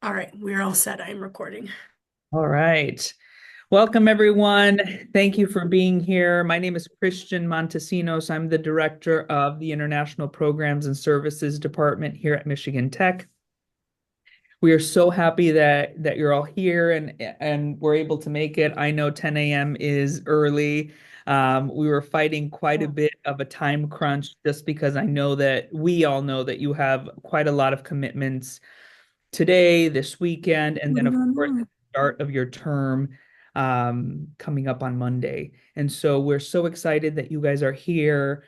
All right, we're all set. I'm recording. All right. Welcome, everyone. Thank you for being here. My name is Christian Montesinos. I'm the director of the International Programs and Services Department here at Michigan Tech. We are so happy that you're all here and we're able to make it. I know 10 a.m. is early. We were fighting quite a bit of a time crunch just because I know that we all know that you have quite a lot of commitments today, this weekend, and then, of course, the start of your term coming up on Monday. And so we're so excited that you guys are here.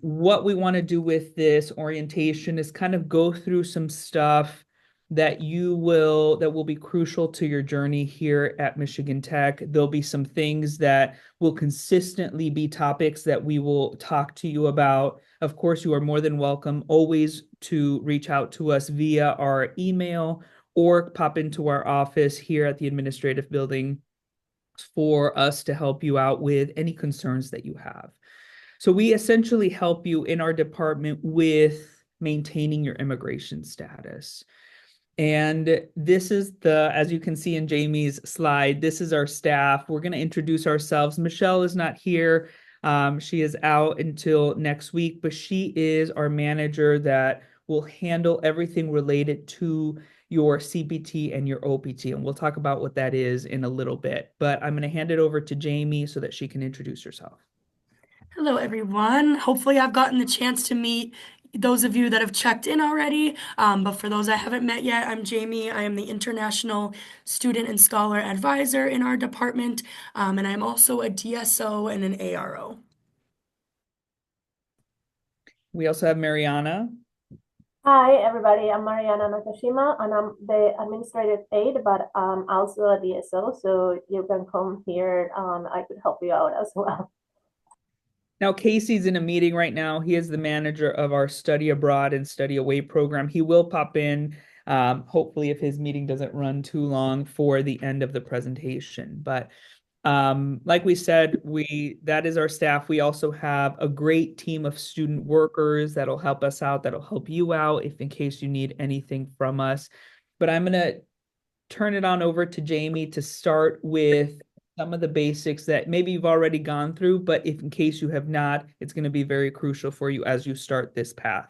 What we want to do with this orientation is kind of go through some stuff that will be crucial to your journey here at Michigan Tech. There'll be some things that will consistently be topics that we will talk to you about. Of course, you are more than welcome always to reach out to us via our email or pop into our office here at the administrative building for us to help you out with any concerns that you have. So we essentially help you in our department with maintaining your immigration status. And this is as you can see in Jamie's slide, this is our staff. We're going to introduce ourselves. Michelle is not here. She is out until next week, but she is our manager that will handle everything related to your CPT and your OPT. And we'll talk about what that is in a little bit. But I'm going to hand it over to Jamie so that she can introduce herself. Hello, everyone. Hopefully, I've gotten the chance to meet those of you that have checked in already. But for those I haven't met yet, I'm Jamie. I am the International Student and Scholar Advisor in our department, and I'm also a DSO and an ARO. We also have Mariana. Hi, everybody. I'm Mariana Nakashima, and I'm the administrative aide, but also a DSO. So you can come here. I could help you out as well. Now, Casey's in a meeting right now. He is the manager of our study abroad and study away program. He will pop in, hopefully, if his meeting doesn't run too long for the end of the presentation. But like we said, that is our staff. We also have a great team of student workers that'll help us out, that'll help you out if in case you need anything from us. But I'm gonna turn it on over to Jamie to start with some of the basics that maybe you've already gone through, but if in case you have not, it's going to be very crucial for you as you start this path.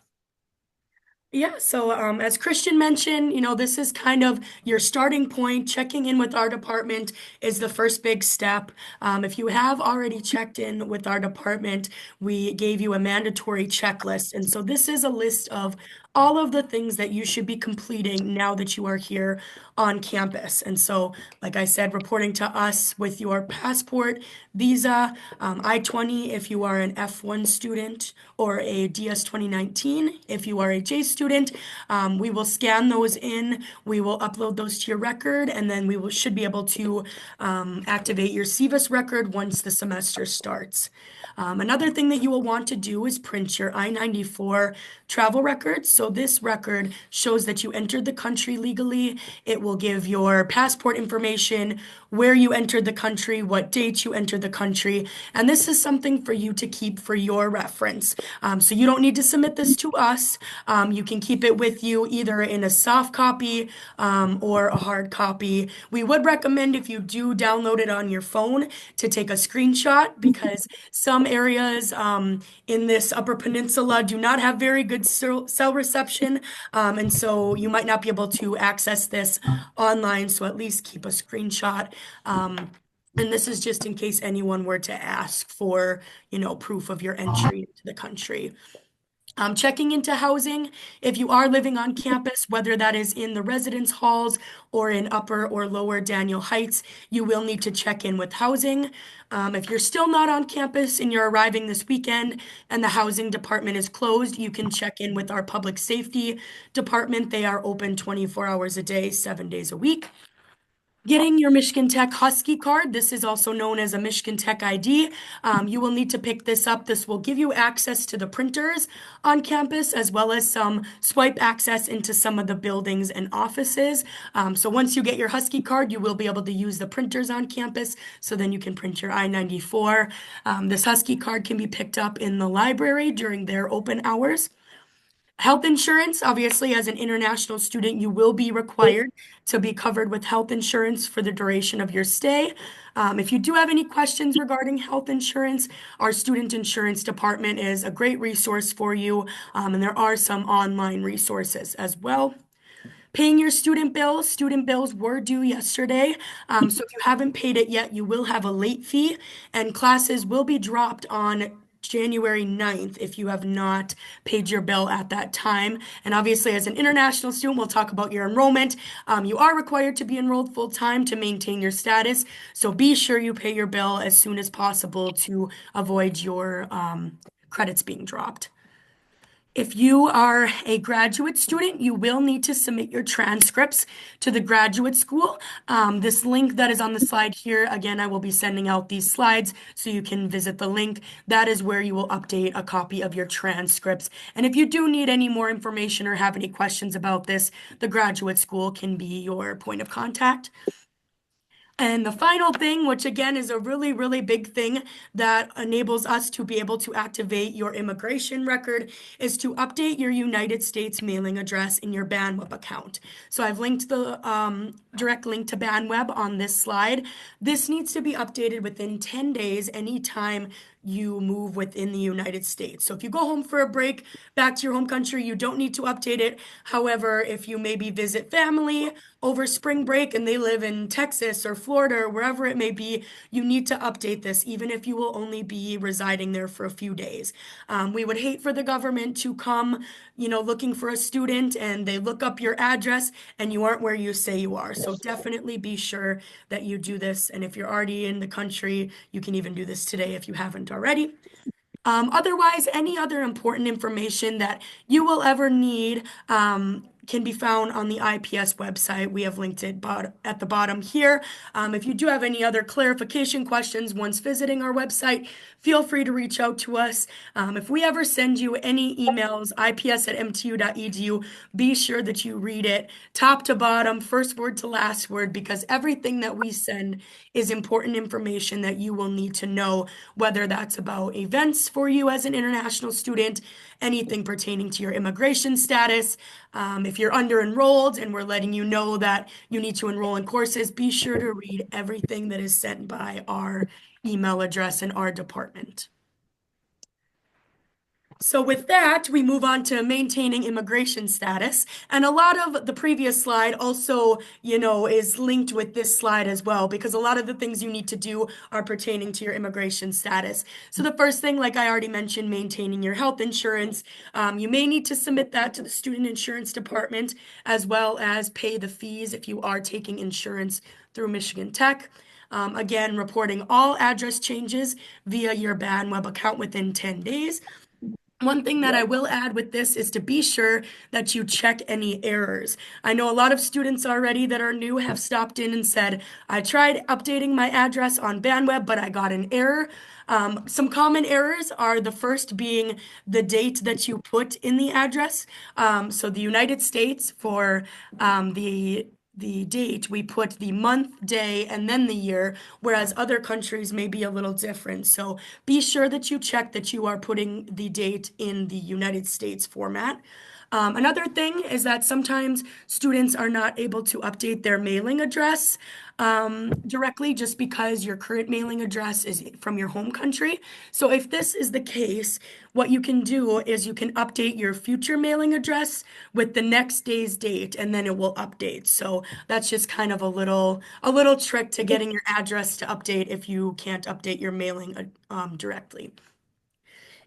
Yeah, so as Christian mentioned, this is kind of your starting point. Checking in with our department is the first big step. If you have already checked in with our department, we gave you a mandatory checklist. And so this is a list of all of the things that you should be completing now that you are here on campus. And so, like I said, reporting to us with your passport, visa, I-20 if you are an F1 student, or a DS 2019 if you are a J student. We will scan those in, we will upload those to your record, and then should be able to activate your SEVIS record once the semester starts. Another thing that you will want to do is print your I-94 travel record. So this record shows that you entered the country legally. It will give your passport information, where you entered the country, what date you entered the country, and this is something for you to keep for your reference. So you don't need to submit this to us. You can keep it with you either in a soft copy or a hard copy. We would recommend if you do download it on your phone to take a screenshot because some areas in this Upper Peninsula do not have very good cell reception, and so you might not be able to access this online, so at least keep a screenshot. And this is just in case anyone were to ask for, proof of your entry into the country. Checking into housing, if you are living on campus, whether that is in the residence halls or in Upper or Lower Daniel Heights, you will need to check in with housing. If you're still not on campus and you're arriving this weekend and the housing department is closed, you can check in with our public safety department. They are open 24 hours a day, 7 days a week. Getting your Michigan Tech Husky card, this is also known as a Michigan Tech ID. You will need to pick this up. This will give you access to the printers on campus as well as some swipe access into some of the buildings and offices. So once you get your Husky card, you will be able to use the printers on campus. So then you can print your I-94. This Husky card can be picked up in the library during their open hours. Health insurance, obviously, as an international student, you will be required to be covered with health insurance for the duration of your stay. If you do have any questions regarding health insurance, our student insurance department is a great resource for you, and there are some online resources as well. Paying your student bills were due yesterday. So if you haven't paid it yet, you will have a late fee, and classes will be dropped on January 9th if you have not paid your bill at that time. And obviously, as an international student, we'll talk about your enrollment. You are required to be enrolled full time to maintain your status. So be sure you pay your bill as soon as possible to avoid your credits being dropped. If you are a graduate student, you will need to submit your transcripts to the graduate school. This link that is on the slide here, again, I will be sending out these slides so you can visit the link. That is where you will update a copy of your transcripts. And if you do need any more information or have any questions about this, the graduate school can be your point of contact. And the final thing, which again is a really, really big thing that enables us to be able to activate your immigration record, is to update your United States mailing address in your BANWeb account. So I've linked the direct link to BANWeb on this slide. This needs to be updated within 10 days anytime you move within the United States. So if you go home for a break back to your home country, you don't need to update it. However, if you maybe visit family over spring break and they live in Texas or Florida or wherever it may be, you need to update this, even if you will only be residing there for a few days. We would hate for the government to come, looking for a student and they look up your address and you aren't where you say you are. So definitely be sure that you do this. And if you're already in the country, you can even do this today if you haven't already. Otherwise, any other important information that you will ever need can be found on the IPS website. We have linked it at the bottom here. If you do have any other clarification questions once visiting our website, feel free to reach out to us. If we ever send you any emails, ips@mtu.edu, be sure that you read it top to bottom, first word to last word, because everything that we send is important information that you will need to know, whether that's about events for you as an international student, anything pertaining to your immigration status. If you're under enrolled and we're letting you know that you need to enroll in courses, be sure to read everything that is sent by our email address in our department. So with that, we move on to maintaining immigration status. And a lot of the previous slide also, is linked with this slide as well, because a lot of the things you need to do are pertaining to your immigration status. So the first thing, like I already mentioned, maintaining your health insurance. You may need to submit that to the student insurance department, as well as pay the fees if you are taking insurance through Michigan Tech. Again, reporting all address changes via your BANWeb account within 10 days. One thing that I will add with this is to be sure that you check any errors. I know a lot of students already that are new have stopped in and said, I tried updating my address on BANWeb, but I got an error. Some common errors are the first being the date that you put in the address. So the United States for the date, we put the month, day, and then the year, whereas other countries may be a little different. So be sure that you check that you are putting the date in the United States format. Another thing is that sometimes students are not able to update their mailing address directly just because your current mailing address is from your home country. So if this is the case, what you can do is you can update your future mailing address with the next day's date, and then it will update. So that's just kind of a little trick to getting your address to update if you can't update your mailing directly.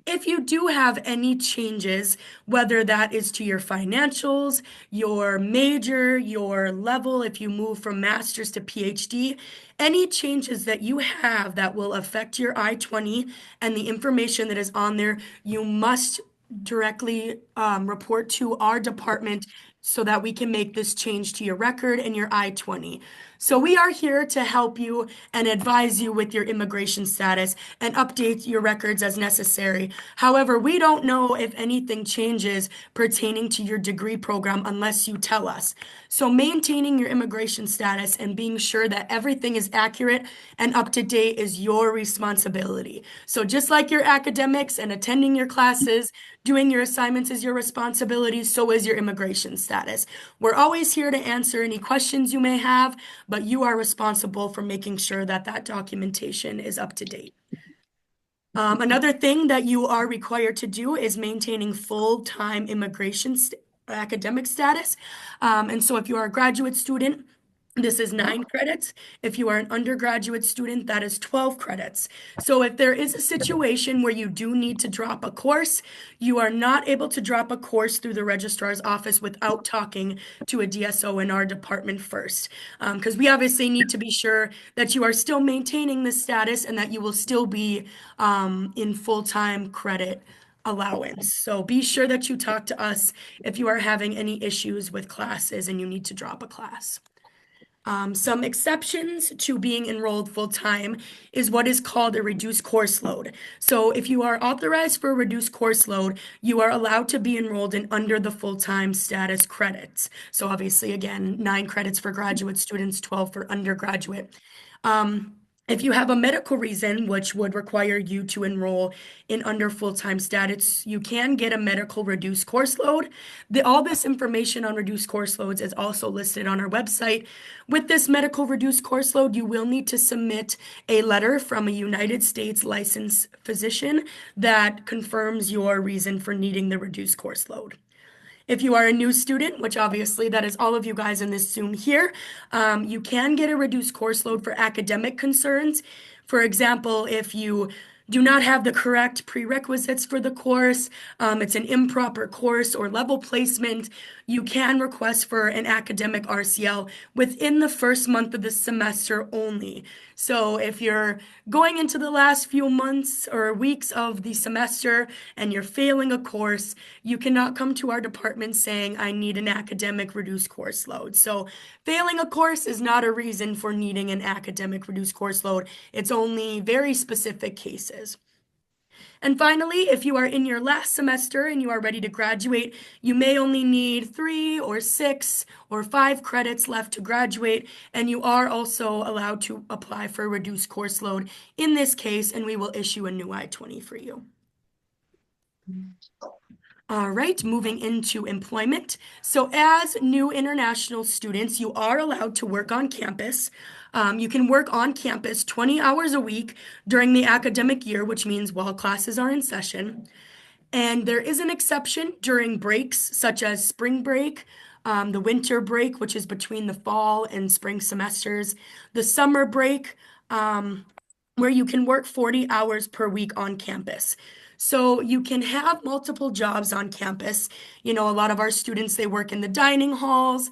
If you do have any changes, whether that is to your financials, your major, your level, if you move from master's to PhD, any changes that you have that will affect your I-20 and the information that is on there, you must directly report to our department so that we can make this change to your record and your I-20. So we are here to help you and advise you with your immigration status and update your records as necessary. However, we don't know if anything changes pertaining to your degree program unless you tell us. So maintaining your immigration status and being sure that everything is accurate and up to date is your responsibility. So just like your academics and attending your classes, doing your assignments is your responsibility, so is your immigration status. We're always here to answer any questions you may have, but you are responsible for making sure that that documentation is up to date. Another thing that you are required to do is maintaining full-time academic status. And so if you are a graduate student, this is 9 credits. If you are an undergraduate student, that is 12 credits. So if there is a situation where you do need to drop a course, you are not able to drop a course through the registrar's office without talking to a DSO in our department first. Because we obviously need to be sure that you are still maintaining this status and that you will still be in full-time credit allowance. So be sure that you talk to us if you are having any issues with classes and you need to drop a class. Some exceptions to being enrolled full-time is what is called a reduced course load. So if you are authorized for a reduced course load, you are allowed to be enrolled in under the full-time status credits. So obviously, again, 9 credits for graduate students, 12 for undergraduate. If you have a medical reason, which would require you to enroll in under full-time status, you can get a medical reduced course load. All this information on reduced course loads is also listed on our website. With this medical reduced course load, you will need to submit a letter from a United States licensed physician that confirms your reason for needing the reduced course load. If you are a new student, which obviously that is all of you guys in this Zoom here, you can get a reduced course load for academic concerns. For example, if you do not have the correct prerequisites for the course, it's an improper course or level placement, you can request for an academic RCL within the first month of the semester only. So if you're going into the last few months or weeks of the semester and you're failing a course, you cannot come to our department saying, I need an academic reduced course load. So failing a course is not a reason for needing an academic reduced course load. It's only very specific cases. And finally, if you are in your last semester and you are ready to graduate, you may only need 3 or 6 or 5 credits left to graduate, and you are also allowed to apply for a reduced course load in this case, and we will issue a new I-20 for you. All right, moving into employment. So as new international students, you are allowed to work on campus. You can work on campus 20 hours a week during the academic year, which means while classes are in session. And there is an exception during breaks, such as spring break, the winter break, which is between the fall and spring semesters, the summer break, where you can work 40 hours per week on campus. So you can have multiple jobs on campus. You know, a lot of our students, they work in the dining halls,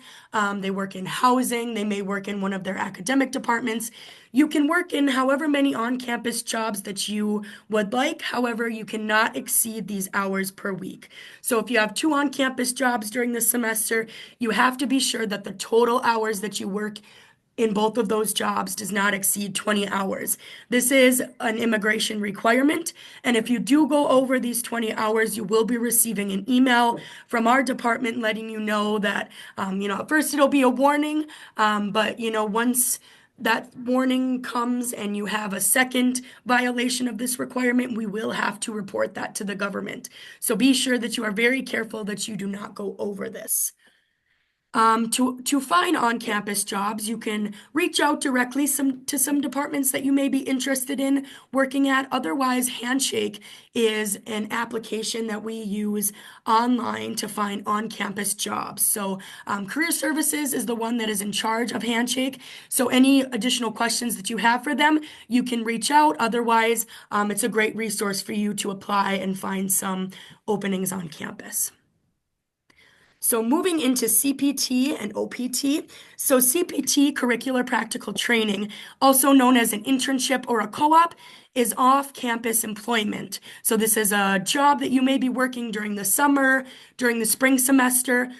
they work in housing, they may work in one of their academic departments. You can work in however many on-campus jobs that you would like. However, you cannot exceed these hours per week. So if you have 2 on-campus jobs during the semester, you have to be sure that the total hours that you work in both of those jobs does not exceed 20 hours. This is an immigration requirement, and if you do go over these 20 hours, you will be receiving an email from our department letting you know that, at first it'll be a warning, but, once that warning comes and you have a second violation of this requirement, we will have to report that to the government. So be sure that you are very careful that you do not go over this. To find on-campus jobs, you can reach out directly to some departments that you may be interested in working at. Otherwise, Handshake is an application that we use online to find on-campus jobs. So Career Services is the one that is in charge of Handshake. So any additional questions that you have for them, you can reach out. Otherwise, it's a great resource for you to apply and find some openings on campus. So moving into CPT and OPT. So CPT, Curricular Practical Training, also known as an internship or a co-op, is off-campus employment. So this is a job that you may be working during the summer, during the spring semester,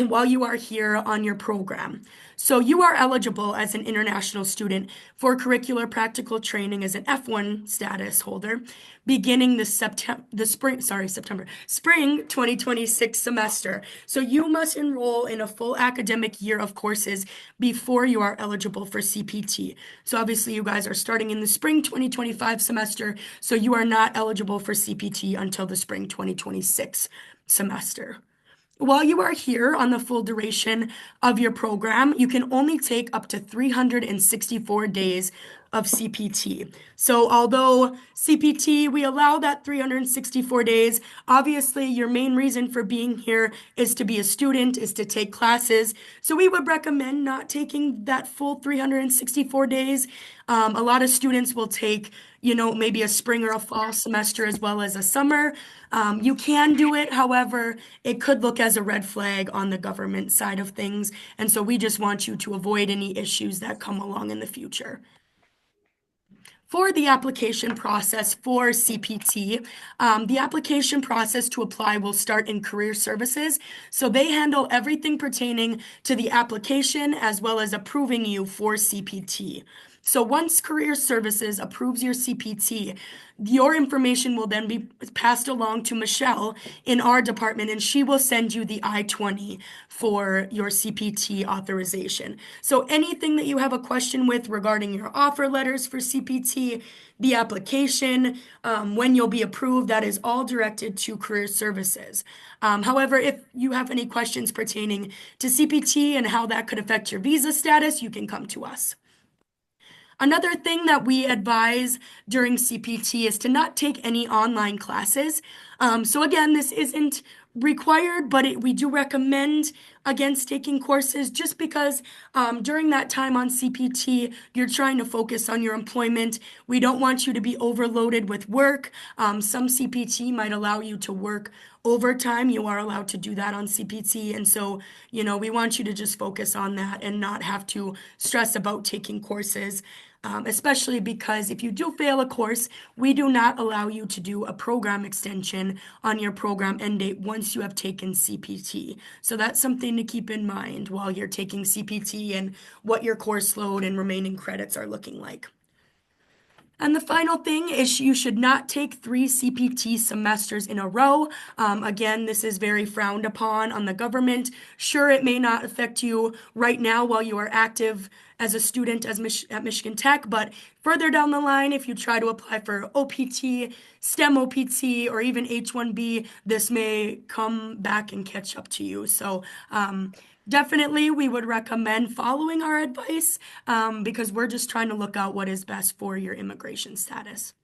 while you are here on your program. So you are eligible as an international student for curricular practical training as an F1 status holder beginning spring 2026 semester. So you must enroll in a full academic year of courses before you are eligible for CPT. So obviously you guys are starting in the spring 2025 semester, so you are not eligible for CPT until the spring 2026 semester. While you are here on the full duration of your program, you can only take up to 364 days of CPT. So although CPT, we allow that 364 days, obviously your main reason for being here is to be a student, is to take classes. So we would recommend not taking that full 364 days. A lot of students will take, maybe a spring or a fall semester as well as a summer. You can do it, however, it could look as a red flag on the government side of things. And so we just want you to avoid any issues that come along in the future. For the application process for CPT, the application process to apply will start in Career Services. So they handle everything pertaining to the application as well as approving you for CPT. So once Career Services approves your CPT, your information will then be passed along to Michelle in our department, and she will send you the I-20 for your CPT authorization. So anything that you have a question with regarding your offer letters for CPT, the application, when you'll be approved, that is all directed to Career Services. However, if you have any questions pertaining to CPT and how that could affect your visa status, you can come to us. Another thing that we advise during CPT is to not take any online classes. So again, this isn't required, but we do recommend against taking courses just because during that time on CPT, you're trying to focus on your employment. We don't want you to be overloaded with work. Some CPT might allow you to work overtime. You are allowed to do that on CPT. And so, we want you to just focus on that and not have to stress about taking courses. Especially because if you do fail a course, we do not allow you to do a program extension on your program end date once you have taken CPT. So that's something to keep in mind while you're taking CPT and what your course load and remaining credits are looking like. And the final thing is you should not take 3 CPT semesters in a row. Again, this is very frowned upon on the government. Sure, it may not affect you right now while you are active as a student at Michigan Tech, but further down the line, if you try to apply for OPT, STEM OPT, or even H-1B, this may come back and catch up to you. So definitely, we would recommend following our advice because we're just trying to look out what is best for your immigration status.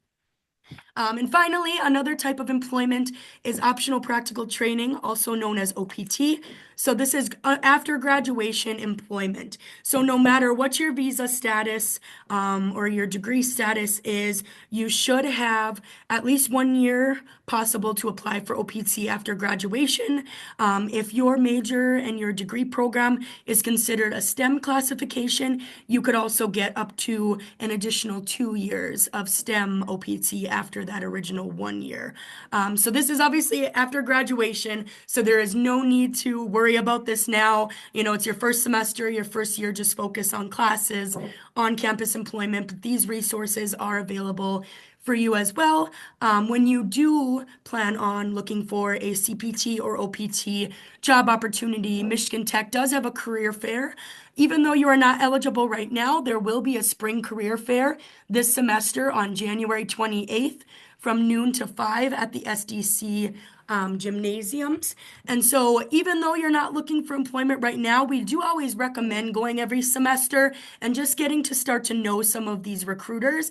And finally, another type of employment is optional practical training, also known as OPT. So this is after graduation employment. So no matter what your visa status or your degree status is, you should have at least 1 year possible to apply for OPT after graduation. If your major and your degree program is considered a STEM classification, you could also get up to an additional 2 years of STEM OPT after that original 1 year. So this is obviously after graduation, so there is no need to worry about this now. It's your first semester, your first year, just focus on classes, on-campus employment, but these resources are available for you as well. When you do plan on looking for a CPT or OPT job opportunity, Michigan Tech does have a career fair. Even though you are not eligible right now, there will be a spring career fair this semester on January 28th from noon to 5 at the SDC gymnasiums. And so even though you're not looking for employment right now, we do always recommend going every semester and just getting to start to know some of these recruiters.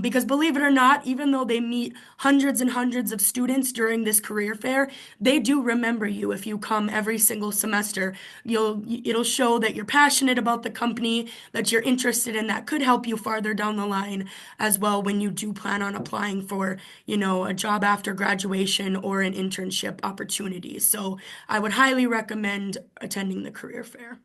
Because believe it or not, even though they meet hundreds and hundreds of students during this career fair, they do remember you if you come every single semester. It'll show that you're passionate about the company, that you're interested in that could help you farther down the line as well when you do plan on applying for, a job after graduation or an internship opportunities. So I would highly recommend attending the career fair.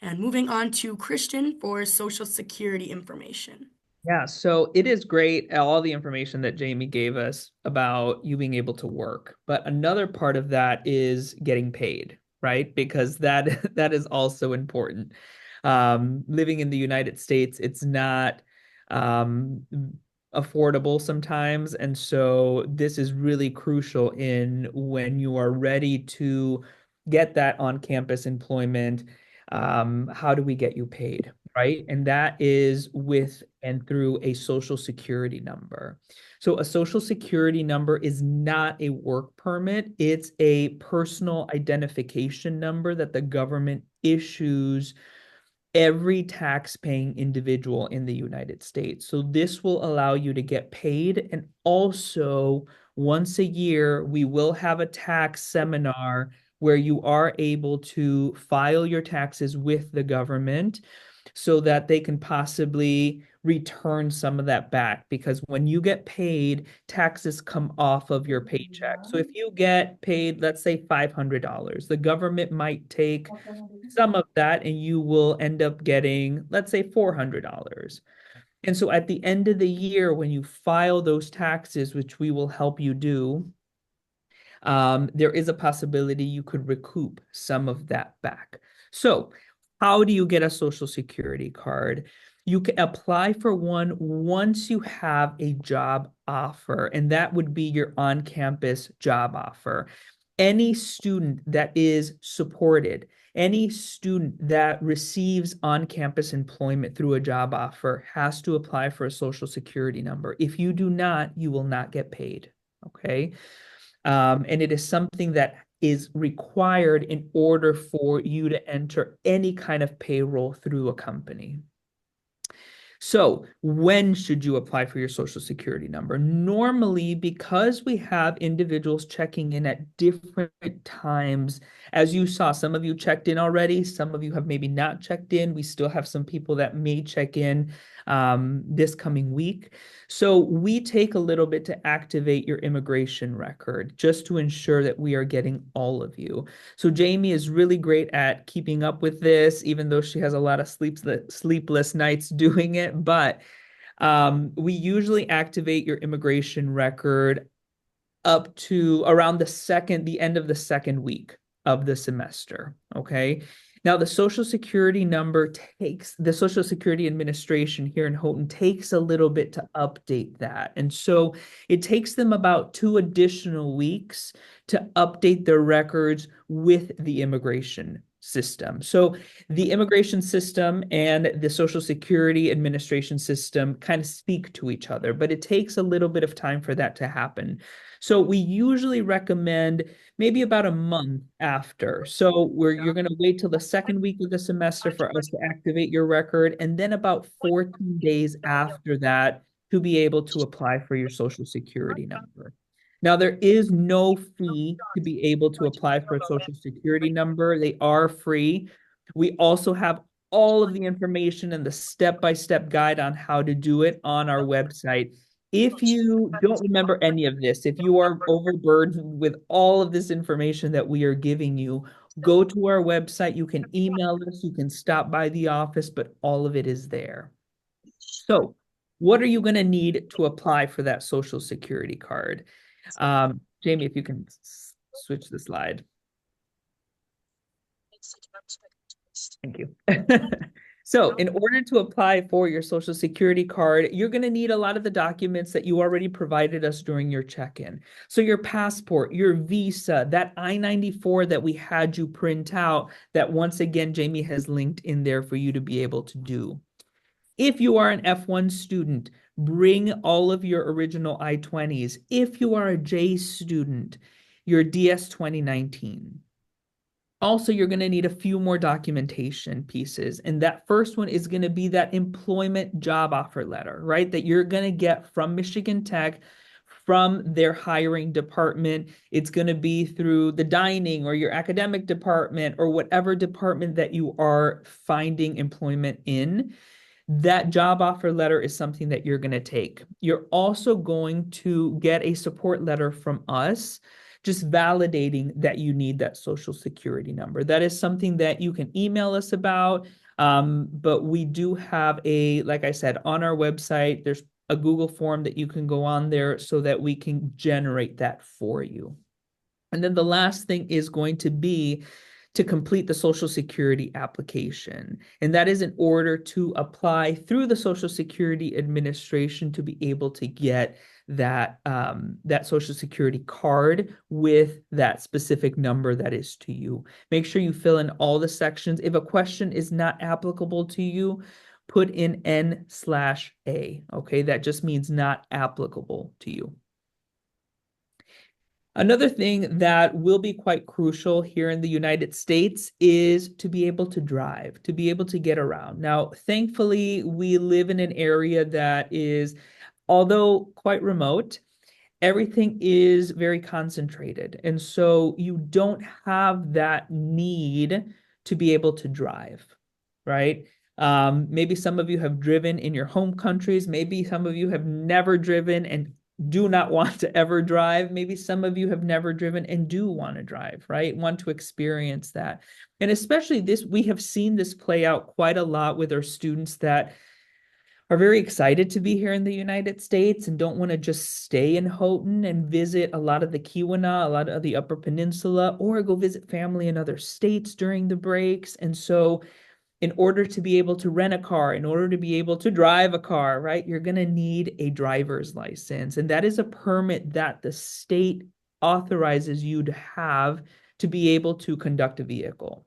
And moving on to Christian for Social Security information. Yeah, so it is great, all the information that Jamie gave us about you being able to work. But another part of that is getting paid, right? Because that that is also important. Living in the United States, it's not um, affordable sometimes, and so this is really crucial in when you are ready to get that on-campus employment. How do we get you paid, right? And that is with and through a social security number. So a social security number is not a work permit. It's a personal identification number that the government issues every tax-paying individual in the United States. So this will allow you to get paid. And also, once a year, we will have a tax seminar where you are able to file your taxes with the government so that they can possibly return some of that back. Because when you get paid, taxes come off of your paycheck. So if you get paid, let's say $500, the government might take some of that and you will end up getting, let's say, $400. And so at the end of the year, when you file those taxes, which we will help you do, there is a possibility you could recoup some of that back. So how do you get a Social Security card? You can apply for one once you have a job offer, and that would be your on-campus job offer. Any student that is supported, any student that receives on-campus employment through a job offer has to apply for a Social Security number. If you do not, you will not get paid, okay? And it is something that is required in order for you to enter any kind of payroll through a company. So when should you apply for your Social Security number? Normally, because we have individuals checking in at different times, as you saw, some of you checked in already, some of you have maybe not checked in. We still have some people that may check in this coming week. So we take a little bit to activate your immigration record just to ensure that we are getting all of you. So Jamie is really great at keeping up with this, even though she has a lot of sleepless nights doing it. But we usually activate your immigration record up to around the end of the second week of the semester. Okay. Now, the Social Security number the Social Security Administration here in Houghton takes a little bit to update that. And so it takes them about 2 additional weeks to update their records with the immigration system. So the immigration system and the Social Security Administration system kind of speak to each other, but it takes a little bit of time for that to happen. So we usually recommend maybe about a month after. So you're going to wait till the second week of the semester for us to activate your record, and then about 14 days after that to be able to apply for your Social Security number. Now, there is no fee to be able to apply for a Social Security number. They are free. We also have all of the information and the step-by-step guide on how to do it on our website. If you don't remember any of this, if you are overburdened with all of this information that we are giving you, go to our website. You can email us, you can stop by the office, but all of it is there. So, what are you going to need to apply for that Social Security card? Jamie, if you can switch the slide. Thank you. So in order to apply for your Social Security card, you're going to need a lot of the documents that you already provided us during your check-in. So your passport, your visa, that I-94 that we had you print out, that once again, Jamie has linked in there for you to be able to do. If you are an F1 student, bring all of your original I-20s. If you are a J student, your DS 2019. Also, you're going to need a few more documentation pieces. And that first one is going to be that employment job offer letter, right? That you're going to get from Michigan Tech, from their hiring department. It's going to be through the dining or your academic department or whatever department that you are finding employment in. That job offer letter is something that you're going to take. You're also going to get a support letter from us, just validating that you need that Social Security number. That is something that you can email us about, but we do have like I said, on our website, there's a Google form that you can go on there so that we can generate that for you. And then the last thing is going to be to complete the Social Security application. And that is in order to apply through the Social Security Administration to be able to get that that Social Security card with that specific number that is to you. Make sure you fill in all the sections. If a question is not applicable to you, put in N/A. Okay, that just means not applicable to you. Another thing that will be quite crucial here in the United States is to be able to drive, to be able to get around. Now, thankfully, we live in an area that is, although quite remote, everything is very concentrated. And so you don't have that need to be able to drive, right? Maybe some of you have driven in your home countries. Maybe some of you have never driven and do not want to ever drive. Maybe some of you have never driven and do want to drive, right? Want to experience that. And especially this, we have seen this play out quite a lot with our students that are very excited to be here in the United States and don't want to just stay in Houghton and visit a lot of the Keweenaw, a lot of the Upper Peninsula, or go visit family in other states during the breaks. And so in order to be able to rent a car, in order to be able to drive a car, right, you're going to need a driver's license. And that is a permit that the state authorizes you to have to be able to conduct a vehicle.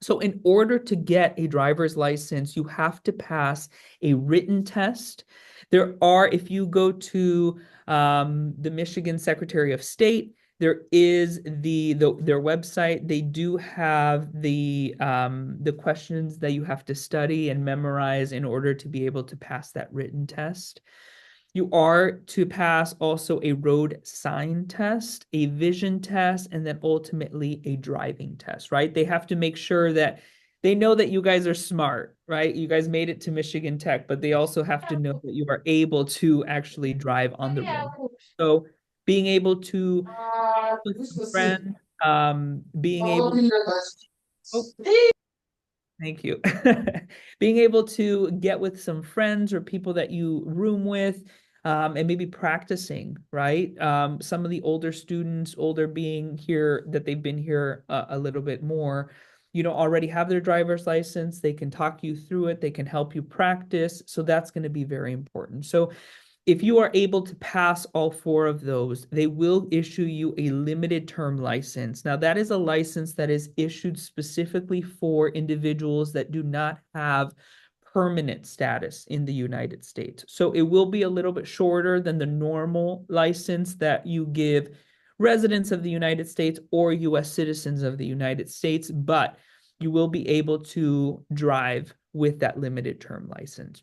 So in order to get a driver's license, you have to pass a written test. There are, if you go to the Michigan Secretary of State, there is their website. They do have the questions that you have to study and memorize in order to be able to pass that written test. You are to pass also a road sign test, a vision test, and then ultimately a driving test, right? They have to make sure that they know that you guys are smart, right? You guys made it to Michigan Tech, but they also have to know that you are able to actually drive on the road. So being able to with some friends, being able oh, thank you. Being able to get with some friends or people that you room with, and maybe practicing, right? Some of the older students, older being here, that they've been here a little bit more, already have their driver's license. They can talk you through it. They can help you practice. So that's going to be very important. So if you are able to pass all 4 of those, they will issue you a limited term license. Now, that is a license that is issued specifically for individuals that do not have permanent status in the United States. So it will be a little bit shorter than the normal license that you give residents of the United States or US citizens of the United States, but you will be able to drive with that limited term license.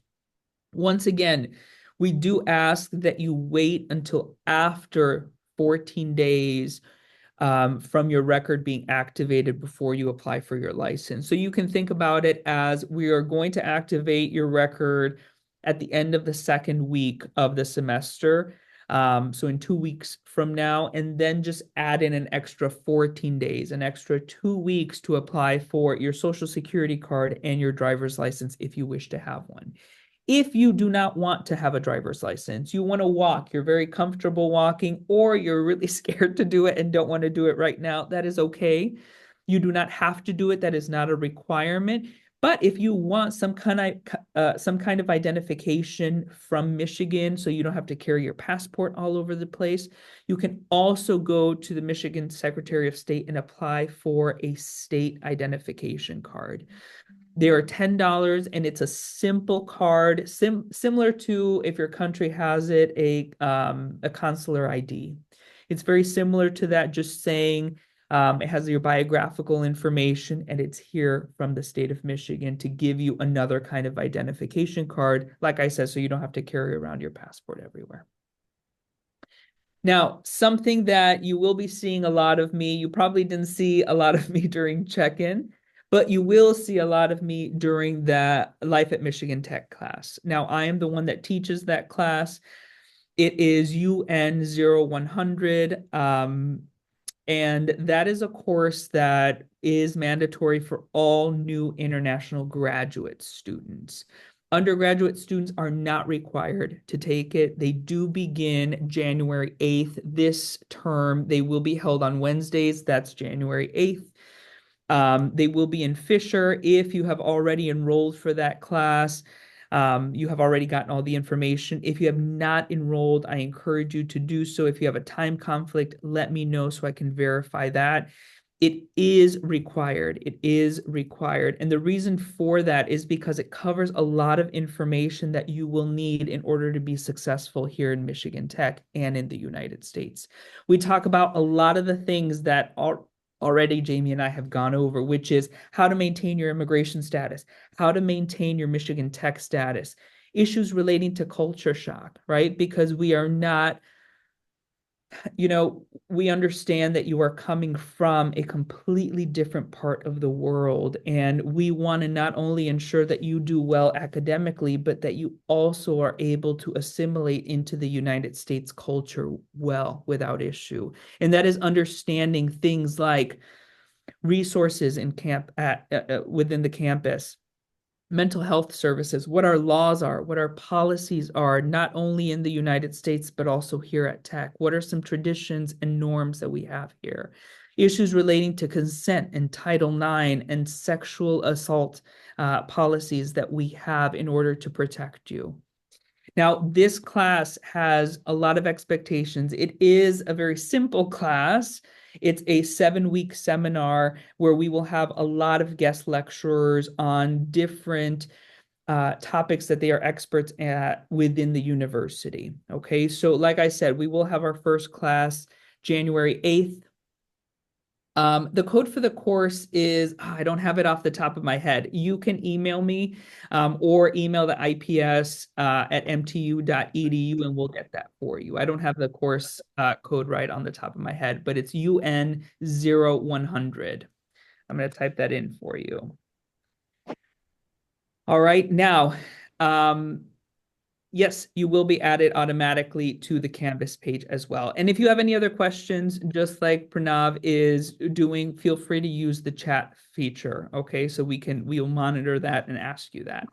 Once again, we do ask that you wait until after 14 days from your record being activated before you apply for your license. So you can think about it as we are going to activate your record at the end of the 2nd week of the semester. So in 2 weeks from now, and then just add in an extra 14 days, an extra 2 weeks to apply for your Social Security card and your driver's license if you wish to have one. If you do not want to have a driver's license, you want to walk, you're very comfortable walking, or you're really scared to do it and don't want to do it right now, that is okay. You do not have to do it. That is not a requirement. But if you want some kind of identification from Michigan, so you don't have to carry your passport all over the place, you can also go to the Michigan Secretary of State and apply for a state identification card. They are $10, and it's a simple card, similar to, if your country has it, a consular ID. It's very similar to that, just saying it has your biographical information, and it's here from the state of Michigan to give you another kind of identification card, like I said, so you don't have to carry around your passport everywhere. Now, something that you will be seeing a lot of me, you probably didn't see a lot of me during check-in, but you will see a lot of me during the Life at Michigan Tech class. Now, I am the one that teaches that class. It is UN 0100, and that is a course that is mandatory for all new international graduate students. Undergraduate students are not required to take it. They do begin January 8th. This term, they will be held on Wednesdays. That's January 8th. They will be in Fisher. If you have already enrolled for that class, you have already gotten all the information. If you have not enrolled, I encourage you to do so. If you have a time conflict, let me know so I can verify that. It is required. It is required. And the reason for that is because it covers a lot of information that you will need in order to be successful here in Michigan Tech and in the United States. We talk about a lot of the things that are already Jamie and I have gone over, which is how to maintain your immigration status, how to maintain your Michigan Tech status, issues relating to culture shock, right? Because we are not, we understand that you are coming from a completely different part of the world, and we want to not only ensure that you do well academically, but that you also are able to assimilate into the United States culture well, without issue. And that is understanding things like resources in within the campus, mental health services, what our laws are, what our policies are, not only in the United States, but also here at Tech. What are some traditions and norms that we have here? Issues relating to consent and Title IX and sexual assault policies that we have in order to protect you. Now, this class has a lot of expectations. It is a very simple class. It's a 7-week seminar where we will have a lot of guest lecturers on different topics that they are experts at within the university. Okay, so like I said, we will have our first class January 8th. The code for the course is, I don't have it off the top of my head. You can email me or email the IPS at mtu.edu and we'll get that for you. I don't have the course code right on the top of my head, but it's UN0100. I'm going to type that in for you. All right, now, yes, you will be added automatically to the Canvas page as well. And if you have any other questions, just like Pranav is doing, feel free to use the chat feature. Okay, so we'll monitor that and ask you that.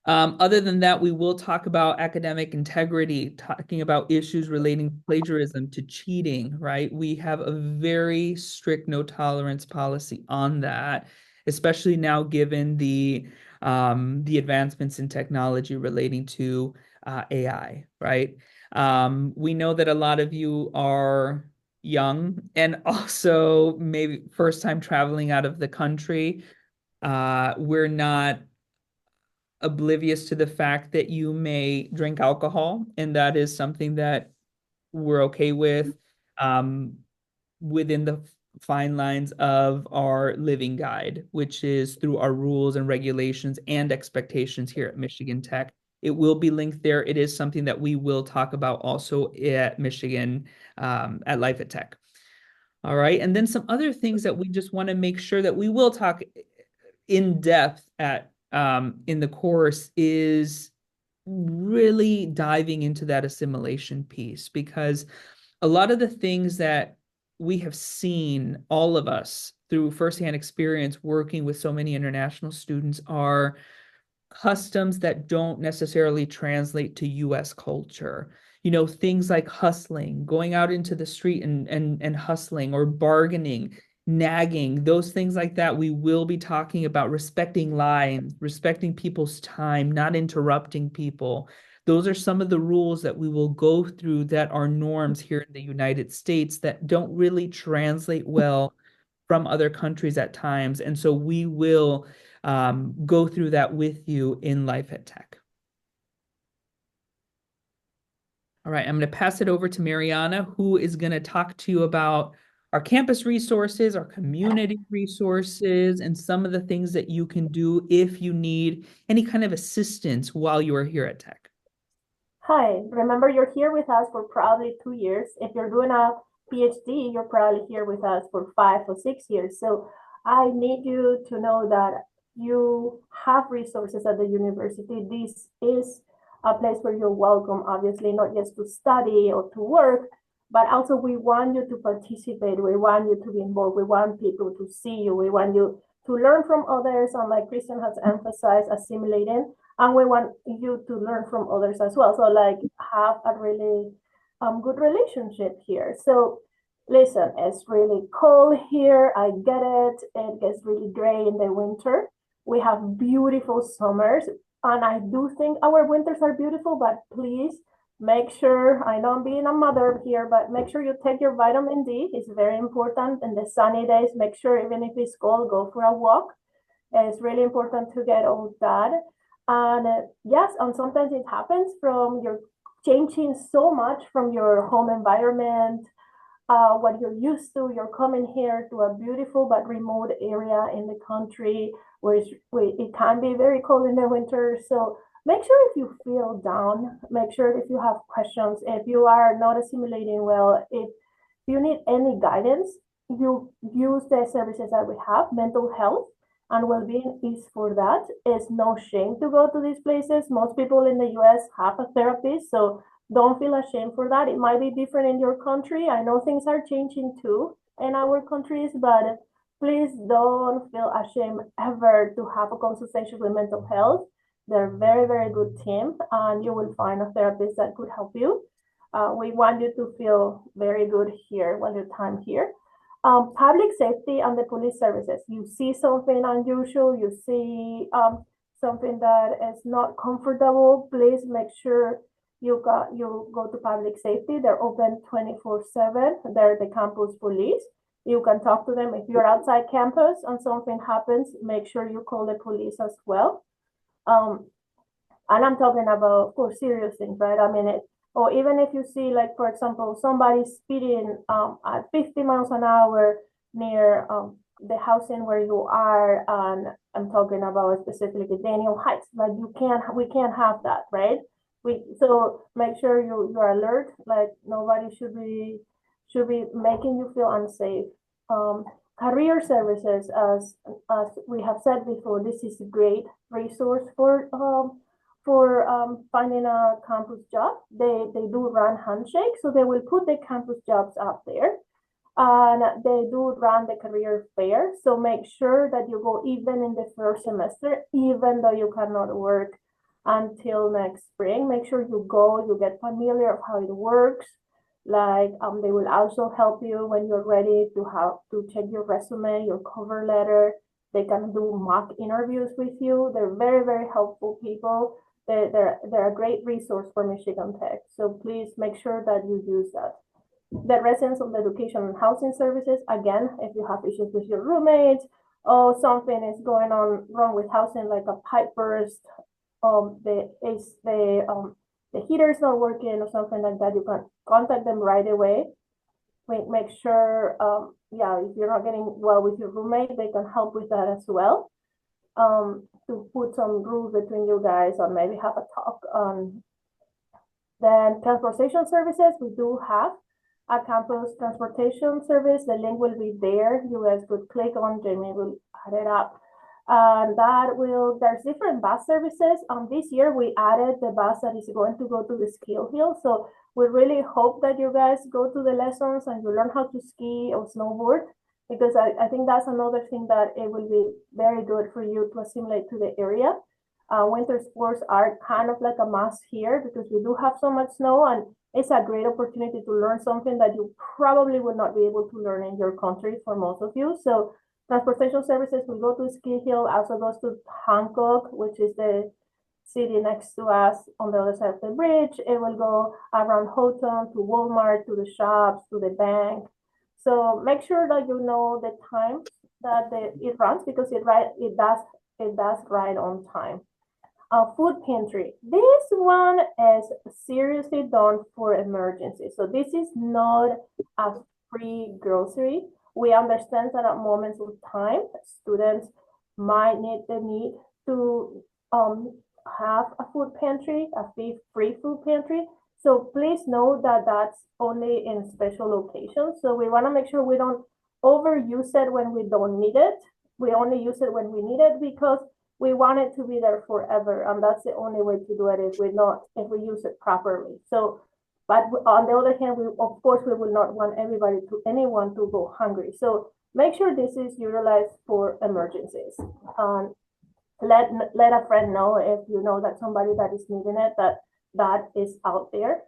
Other than that, we will talk about academic integrity, talking about issues relating to plagiarism, to cheating, right? We have a very strict no tolerance policy on that, especially now given the advancements in technology relating to AI, right? We know that a lot of you are young and also maybe first time traveling out of the country. We're not oblivious to the fact that you may drink alcohol, and that is something that we're okay with within the fine lines of our living guide, which is through our rules and regulations and expectations here at Michigan Tech. It will be linked there. It is something that we will talk about also at Michigan, at Life at Tech. All right, and then some other things that we just want to make sure that we will talk in depth at in the course is really diving into that assimilation piece, because a lot of the things that we have seen, all of us, through firsthand experience working with so many international students, are customs that don't necessarily translate to US culture. Things like hustling, going out into the street and hustling, or bargaining, nagging, those things like that. We will be talking about respecting lines, respecting people's time, not interrupting people. Those are some of the rules that we will go through that are norms here in the United States that don't really translate well from other countries at times. And so we will go through that with you in Life at Tech. All right, I'm going to pass it over to Mariana, who is going to talk to you about our campus resources, our community resources, and some of the things that you can do if you need any kind of assistance while you are here at Tech. Hi, remember you're here with us for probably 2 years. If you're doing a PhD, you're probably here with us for 5 or 6 years. So I need you to know that you have resources at the university. This is a place where you're welcome, obviously, not just to study or to work, but also we want you to participate. We want you to be involved. We want people to see you. We want you to learn from others, and like Kristen has emphasized, assimilating. And we want you to learn from others as well. So like have a really good relationship here. So Listen, it's really cold here. I get it. It gets really gray in the winter. We have beautiful summers, and I do think our winters are beautiful, but please make sure, I know I'm being a mother here, but make sure you take your vitamin D. It's very important. In the sunny days, make sure even if it's cold, go for a walk. It's really important to get all that. And yes, and sometimes it happens from your changing so much from your home environment, what you're used to. You're coming here to a beautiful but remote area in the country where it can be very cold in the winter. So make sure if you feel down, make sure if you have questions, if you are not assimilating well, if you need any guidance, you use the services that we have. Mental health and well-being is for that. It's no shame to go to these places. Most people in the US have a therapist, so don't feel ashamed for that. It might be different in your country. I know things are changing too in our countries, but please don't feel ashamed ever to have a consultation with mental health. They're a very, very good team, and you will find a therapist that could help you. We want you to feel very good here while your time here. Public safety and the police services. You see something unusual, you see something that is not comfortable, please make sure you go to public safety. They're open 24/7. They're the campus police. You can talk to them if you're outside campus and something happens. Make sure you call the police as well. And I'm talking about, of course, serious things, right? I mean, or even if you see, like, for example, somebody speeding at 50 miles an hour near the housing where you are, and I'm talking about specifically Daniel Heights, like we can't have that, right? So make sure you're alert, like nobody should be making you feel unsafe. Career services, as we have said before, this is a great resource for finding a campus job. They do run handshake, so they will put the campus jobs up there, and they do run the career fair. So make sure that you go even in the first semester, even though you cannot work until next spring. Make sure you go, you get familiar of how it works. Like they will also help you when you're ready to check your resume, your cover letter. They can do mock interviews with you. They're very, very helpful people. They're a great resource for Michigan Tech. So please make sure that you use that. The residents of the education and housing services, again, if you have issues with your roommates, or something is going on wrong with housing, like a pipe burst, the heater is not working or something like that, you can contact them right away. Make sure, if you're not getting well with your roommate, they can help with that as well. To put some rules between you guys or maybe have a talk. Then transportation services, we do have a campus transportation service. The link will be there. You guys could click on, Jamie will add it up. And there's different bus services. This year we added the bus that is going to go to the skill hill. So we really hope that you guys go to the lessons and you learn how to ski or snowboard, because I think that's another thing that it will be very good for you to assimilate to the area. Winter sports are kind of like a must here because we do have so much snow, and it's a great opportunity to learn something that you probably would not be able to learn in your country for most of you. So transportation services will go to Ski Hill, also goes to Hancock, which is the city next to us on the other side of the bridge. It will go around Houghton to Walmart, to the shops, to the bank. So make sure that you know the time that it runs, because it does ride on time. Food pantry. This one is seriously done for emergencies. So this is not a free grocery. We understand that at moments of time, students might need to have a food pantry, a free food pantry. So please know that that's only in special locations. So we want to make sure we don't overuse it when we don't need it. We only use it when we need it, because we want it to be there forever, and that's the only way to do it if we use it properly. So, but on the other hand, of course we will not want anyone to go hungry. So make sure this is utilized for emergencies. Let a friend know if you know that somebody that is needing it, that is out there.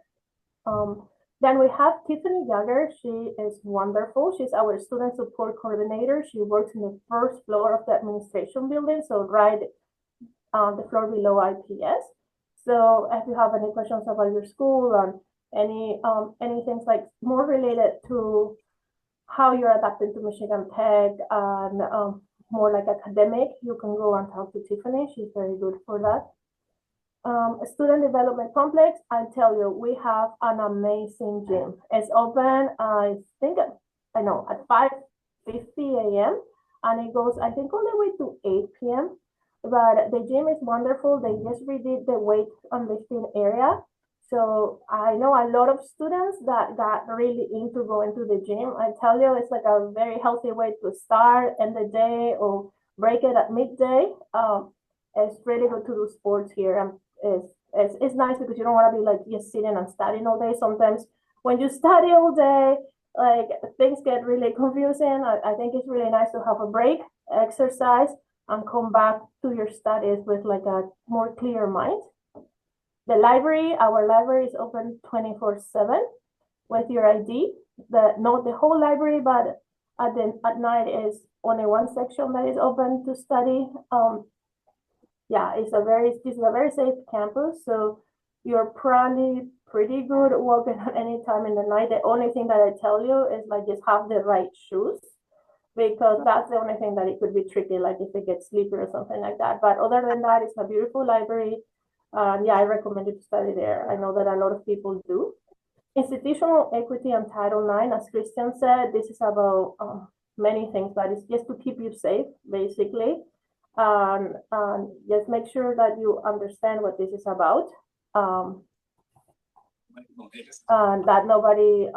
Then we have Tiffany Jagger. She is wonderful. She's our student support coordinator. She works in the first floor of the administration building, so right on the floor below IPS. So if you have any questions about your school and any things like more related to how you're adapting to Michigan Tech and more like academic, you can go and talk to Tiffany. She's very good for that. Student Development Complex, I tell you, we have an amazing gym. It's open, I think, I know, at 5:50 a.m. and it goes, I think, all the way to 8 p.m. But the gym is wonderful. They just redid the weight and lifting area. So I know a lot of students that got really into going to the gym. I tell you, it's like a very healthy way to start in the day or break it at midday. It's really good to do sports here. And it's nice because you don't want to be like just sitting and studying all day. Sometimes when you study all day, like things get really confusing. I think it's really nice to have a break, exercise, and come back to your studies with like a more clear mind. The library, our library is open 24/7 with your ID. Not the whole library, but at night is only one section that is open to study. Yeah, this is a very safe campus, so you're probably pretty good walking at any time in the night. The only thing that I tell you is like just have the right shoes, because that's the only thing that it could be tricky, like if it gets sleepy or something like that. But other than that, it's a beautiful library. Yeah, I recommend you to study there. I know that a lot of people do. Institutional equity and Title IX, as Christian said, this is about many things, but it's just to keep you safe, basically. Just make sure that you understand what this is about. And that nobody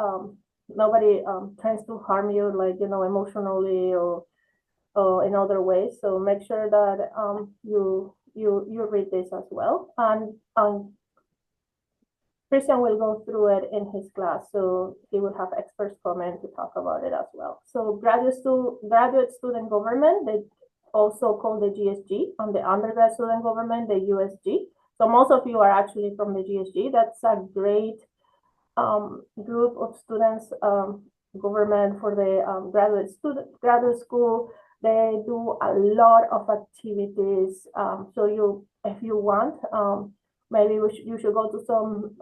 tries to harm you, like, emotionally or in other ways. So make sure that you read this as well. And Christian will go through it in his class, so he will have experts come in to talk about it as well. So graduate student government, they also called the GSG, and the undergrad student government, the USG. So most of you are actually from the GSG. That's a great group of students, government for the graduate school. They do a lot of activities. So if you want, maybe you should go to some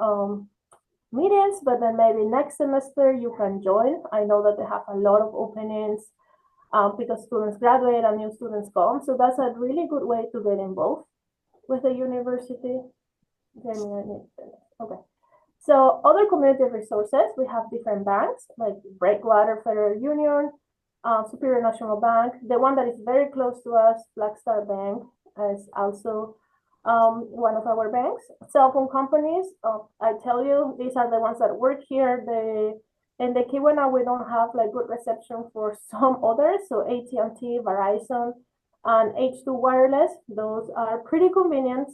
meetings, but then maybe next semester you can join. I know that they have a lot of openings because students graduate and new students come. So that's a really good way to get involved with the university. Okay. So other community resources, we have different banks like Breakwater Federal Union, Superior National Bank. The one that is very close to us, Black Star Bank, is also one of our banks. Cell phone companies, I tell you, these are the ones that work here. In the Keweenaw, we don't have like good reception for some others. So AT&T, Verizon, and H2 Wireless, those are pretty convenient.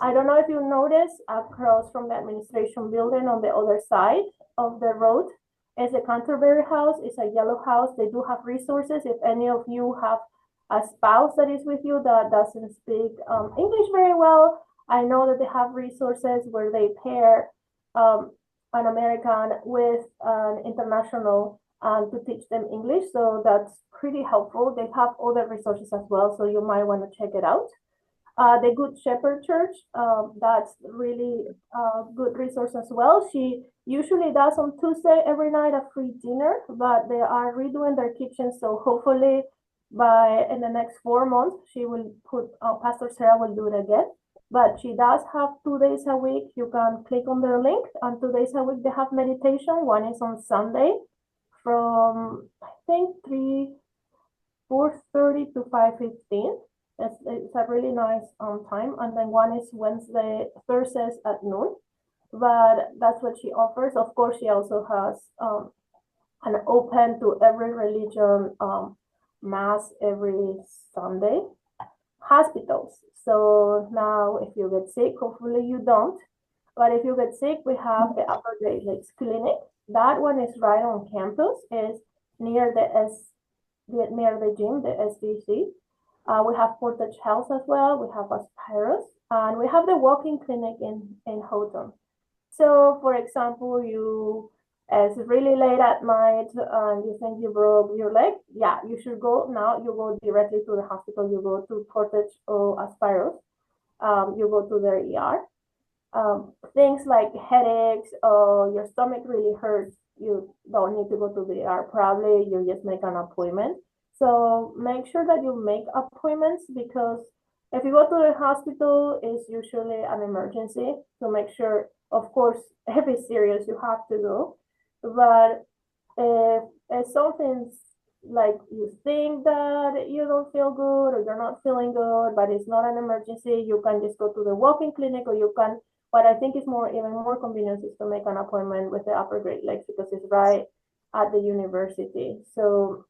I don't know if you noticed, across from the administration building on the other side of the road is a Canterbury House. It's a yellow house. They do have resources. If any of you have a spouse that is with you that doesn't speak English very well, I know that they have resources where they pair an American with an international to teach them English. So that's pretty helpful. They have other resources as well, so you might want to check it out. The Good Shepherd Church, that's really good resource as well. She usually does on Tuesday every night a free dinner, but they are redoing their kitchen. So hopefully in the next 4 months, she will Pastor Sarah will do it again. But she does have 2 days a week. You can click on their link, and 2 days a week they have meditation. One is on Sunday from, I think, 4:30 to 5:15. It's a really nice time. And then one is Thursdays at noon. But that's what she offers. Of course, she also has an open to every religion mass every Sunday. Hospitals. So now if you get sick, hopefully you don't. But if you get sick, we have the Upper Great Lakes Clinic. That one is right on campus. It's near the gym, the SDC. We have Portage Health as well. We have Aspirus, and we have the walk-in clinic in Houghton. So, for example, it's really late at night and you think you broke your leg. Yeah, you should go now. You go directly to the hospital. You go to Portage or Aspiros. You go to their ER. Things like headaches or your stomach really hurts, you don't need to go to the ER. Probably you just make an appointment. So make sure that you make appointments, because if you go to the hospital, it's usually an emergency. So make sure, of course, if it's serious, you have to go. But if something's like you think that you don't feel good or you're not feeling good, but it's not an emergency, you can just go to the walk-in clinic, or you can, what I think is even more convenient is to make an appointment with the Upper Great Lakes, because it's right at the university. So,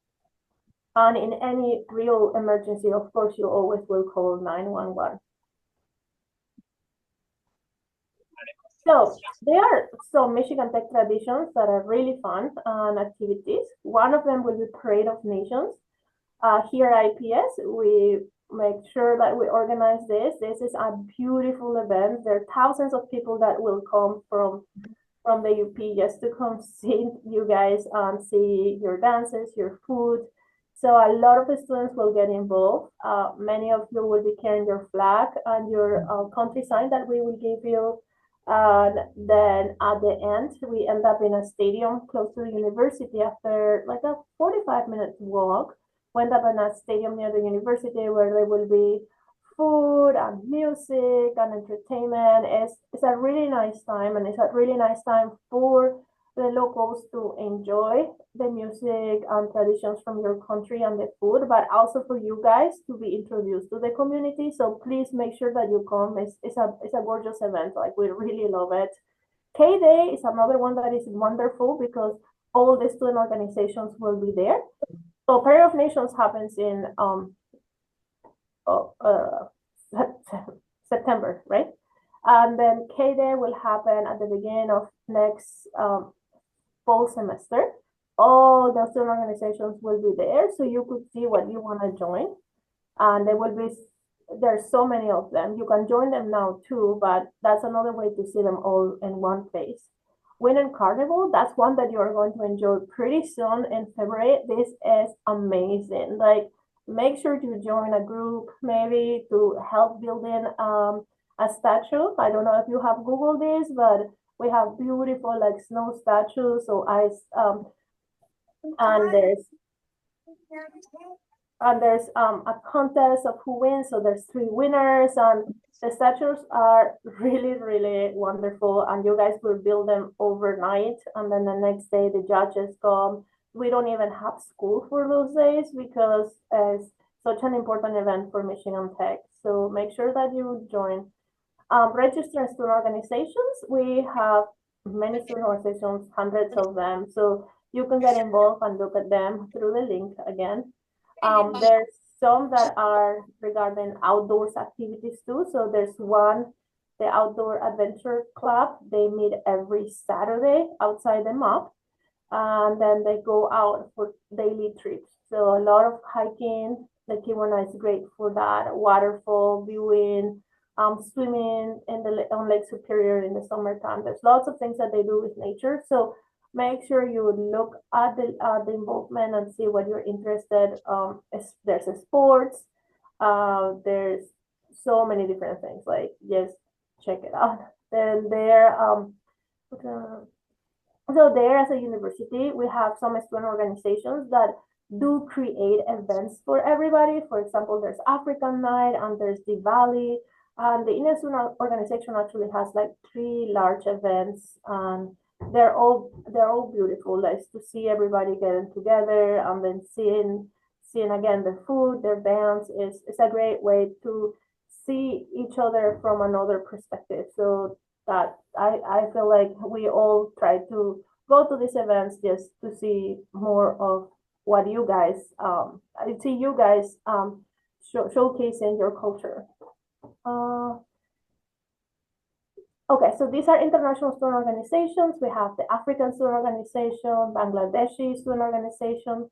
and in any real emergency, of course, you always will call 911. So there are some Michigan Tech traditions that are really fun and activities. One of them will be Parade of Nations. Here at IPS, we make sure that we organize this. This is a beautiful event. There are thousands of people that will come from the UP just to come see you guys and see your dances, your food. So a lot of the students will get involved. Many of you will be carrying your flag and your country sign that we will give you. And then at the end, we end up in a stadium close to the university after like a 45-minute walk. We end up in a stadium near the university where there will be food and music and entertainment. It's a really nice time, and it's a really nice time for the locals to enjoy the music and traditions from your country and the food, but also for you guys to be introduced to the community. So please make sure that you come. It's a gorgeous event. Like, we really love it. K-Day is another one that is wonderful because all the student organizations will be there. So Parade of Nations happens in September, right? And then K-Day will happen at the beginning of next fall semester. All the student organizations will be there, so you could see what you want to join. And there's so many of them. You can join them now too, but that's another way to see them all in one place. Winter Carnival, that's one that you're going to enjoy pretty soon in February. This is amazing. Like, make sure to join a group maybe to help building a statue. I don't know if you have Googled this, but we have beautiful like snow statues, so ice, and there's a contest of who wins. So there's 3 winners, and the statues are really, really wonderful. And you guys will build them overnight, and then the next day the judges come. We don't even have school for those days because it's such an important event for Michigan Tech. So make sure that you join. Register student organizations. We have many student organizations, hundreds of them. So you can get involved and look at them through the link again. There's some that are regarding outdoors activities too. So there's one, the Outdoor Adventure Club. They meet every Saturday outside the MOP, and then they go out for daily trips. So a lot of hiking. The Keweenaw is great for that. Waterfall viewing, swimming on Lake Superior in the summertime. There's lots of things that they do with nature. So make sure you look at the involvement and see what you're interested. There's a sports. There's so many different things. Like, just check it out. Then so there, as a university, we have some student organizations that do create events for everybody. For example, there's African Night and there's Diwali. And the Indian Student Organization actually has like 3 large events, and they're all beautiful. Like, to see everybody getting together and then seeing again the food, their dance is a great way to see each other from another perspective. So that I feel like we all try to go to these events just to see more of what you guys showcasing your culture. Okay, so these are international student organizations. We have the African Student Organization, Bangladeshi Student Organization,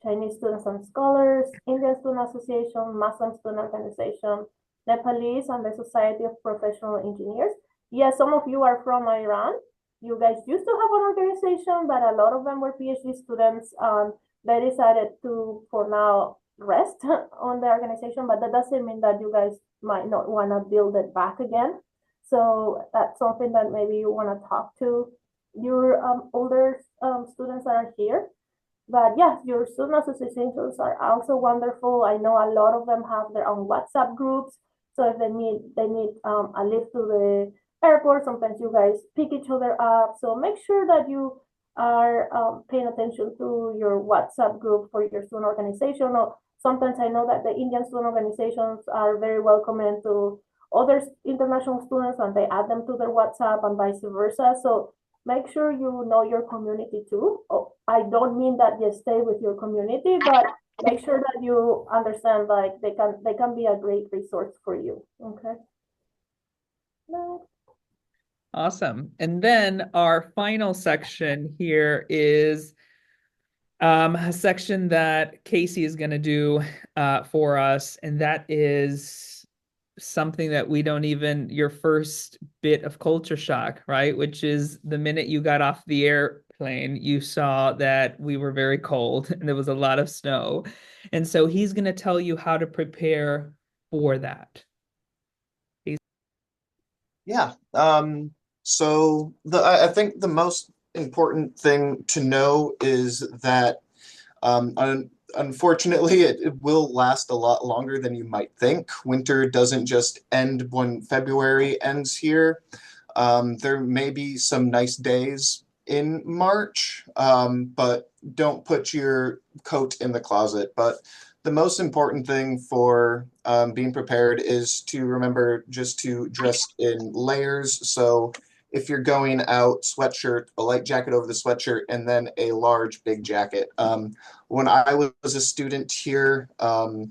Chinese Students and Scholars, Indian Student Association, Muslim Student Organization, Nepalese, and the Society of Professional Engineers. yes, some of you are from Iran. You guys used to have an organization, but a lot of them were PhD students. They decided to, for now, rest on the organization, but that doesn't mean that you guys might not want to build it back again. So that's something that maybe you want to talk to your older students that are here. But yes, your student associations are also wonderful. I know a lot of them have their own WhatsApp groups. So if they need a lift to the airport, sometimes you guys pick each other up. So make sure that you are paying attention to your WhatsApp group for your student organization. Or sometimes I know that the Indian student organizations are very welcoming to other international students and they add them to their WhatsApp and vice versa. So make sure you know your community too. Oh, I don't mean that you stay with your community, but make sure that you understand like they can be a great resource for you. Okay. Next. Awesome. And then our final section here is a section that Casey is going to do for us, and that is something that we don't even, your first bit of culture shock, right? Which is the minute you got off the airplane, you saw that we were very cold and there was a lot of snow. And so he's going to tell you how to prepare for that. Yeah. So I think the most important thing to know is that unfortunately it will last a lot longer than you might think. Winter doesn't just end when February ends here. There may be some nice days in March, but don't put your coat in the closet. But the most important thing for being prepared is to remember just to dress in layers. So if you're going out, sweatshirt, a light jacket over the sweatshirt, and then a large big jacket. When I was a student here, back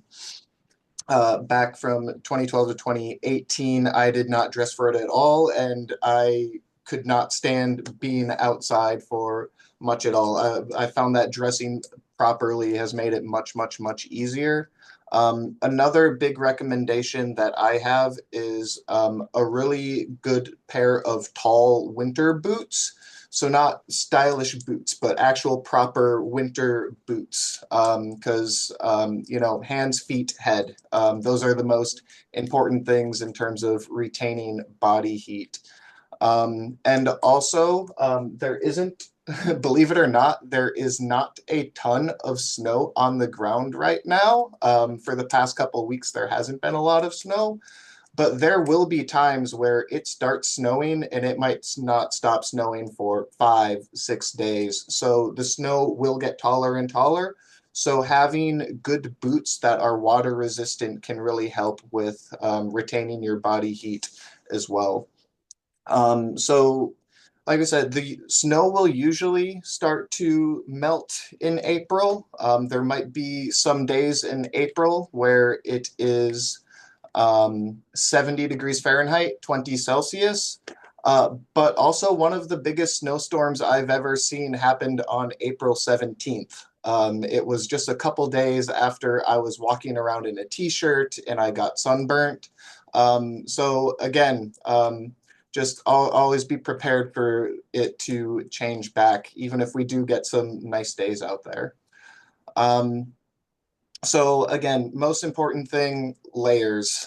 from 2012 to 2018, I did not dress for it at all, and I could not stand being outside for much at all. I found that dressing properly has made it much, much, much easier. Another big recommendation that I have is a really good pair of tall winter boots. So not stylish boots, but actual proper winter boots. Because you know, hands, feet, head. Those are the most important things in terms of retaining body heat. And also, there isn't, believe it or not, there is not a ton of snow on the ground right now. For the past couple of weeks, there hasn't been a lot of snow. But there will be times where it starts snowing and it might not stop snowing for 5, 6 days. So the snow will get taller and taller. So having good boots that are water resistant can really help with retaining your body heat as well. So like I said, the snow will usually start to melt in April. There might be some days in April where it is 70 degrees Fahrenheit, 20 Celsius. But also one of the biggest snowstorms I've ever seen happened on April 17th. It was just a couple days after I was walking around in a t-shirt and I got sunburnt. So again, just always be prepared for it to change back, even if we do get some nice days out there. So again, most important thing, layers.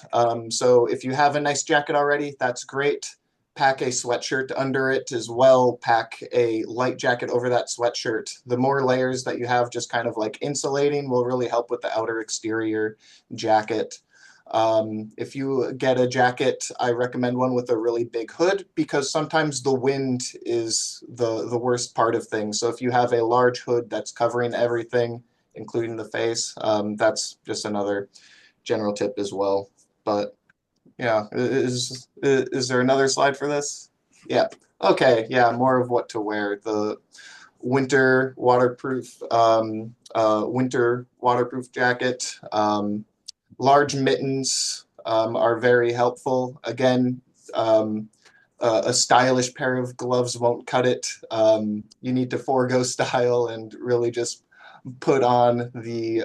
So if you have a nice jacket already, that's great. Pack a sweatshirt under it as well. Pack a light jacket over that sweatshirt. The more layers that you have, just kind of like insulating, will really help with the outer exterior jacket. If you get a jacket, I recommend one with a really big hood because sometimes the wind is the worst part of things. So if you have a large hood that's covering everything, including the face, that's just another general tip as well. But yeah, is there another slide for this? Yeah. Okay. Yeah, more of what to wear. The winter waterproof jacket. Large mittens are very helpful. Again, a stylish pair of gloves won't cut it. You need to forego style and really just put on the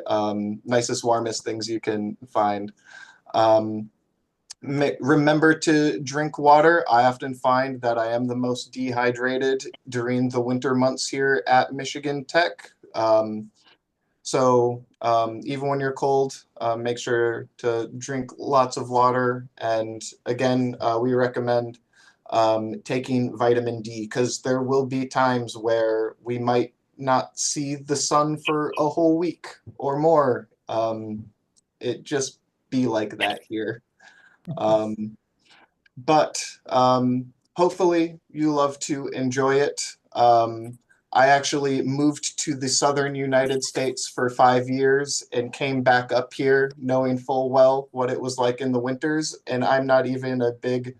nicest, warmest things you can find. Remember to drink water. I often find that I am the most dehydrated during the winter months here at Michigan Tech. Even when you're cold, make sure to drink lots of water. And again, we recommend taking vitamin D because there will be times where we might not see the sun for a whole week or more. It just be like that here. Um, but hopefully you love to enjoy it. I actually moved to the southern United States for 5 years and came back up here knowing full well what it was like in the winters. And I'm not even a big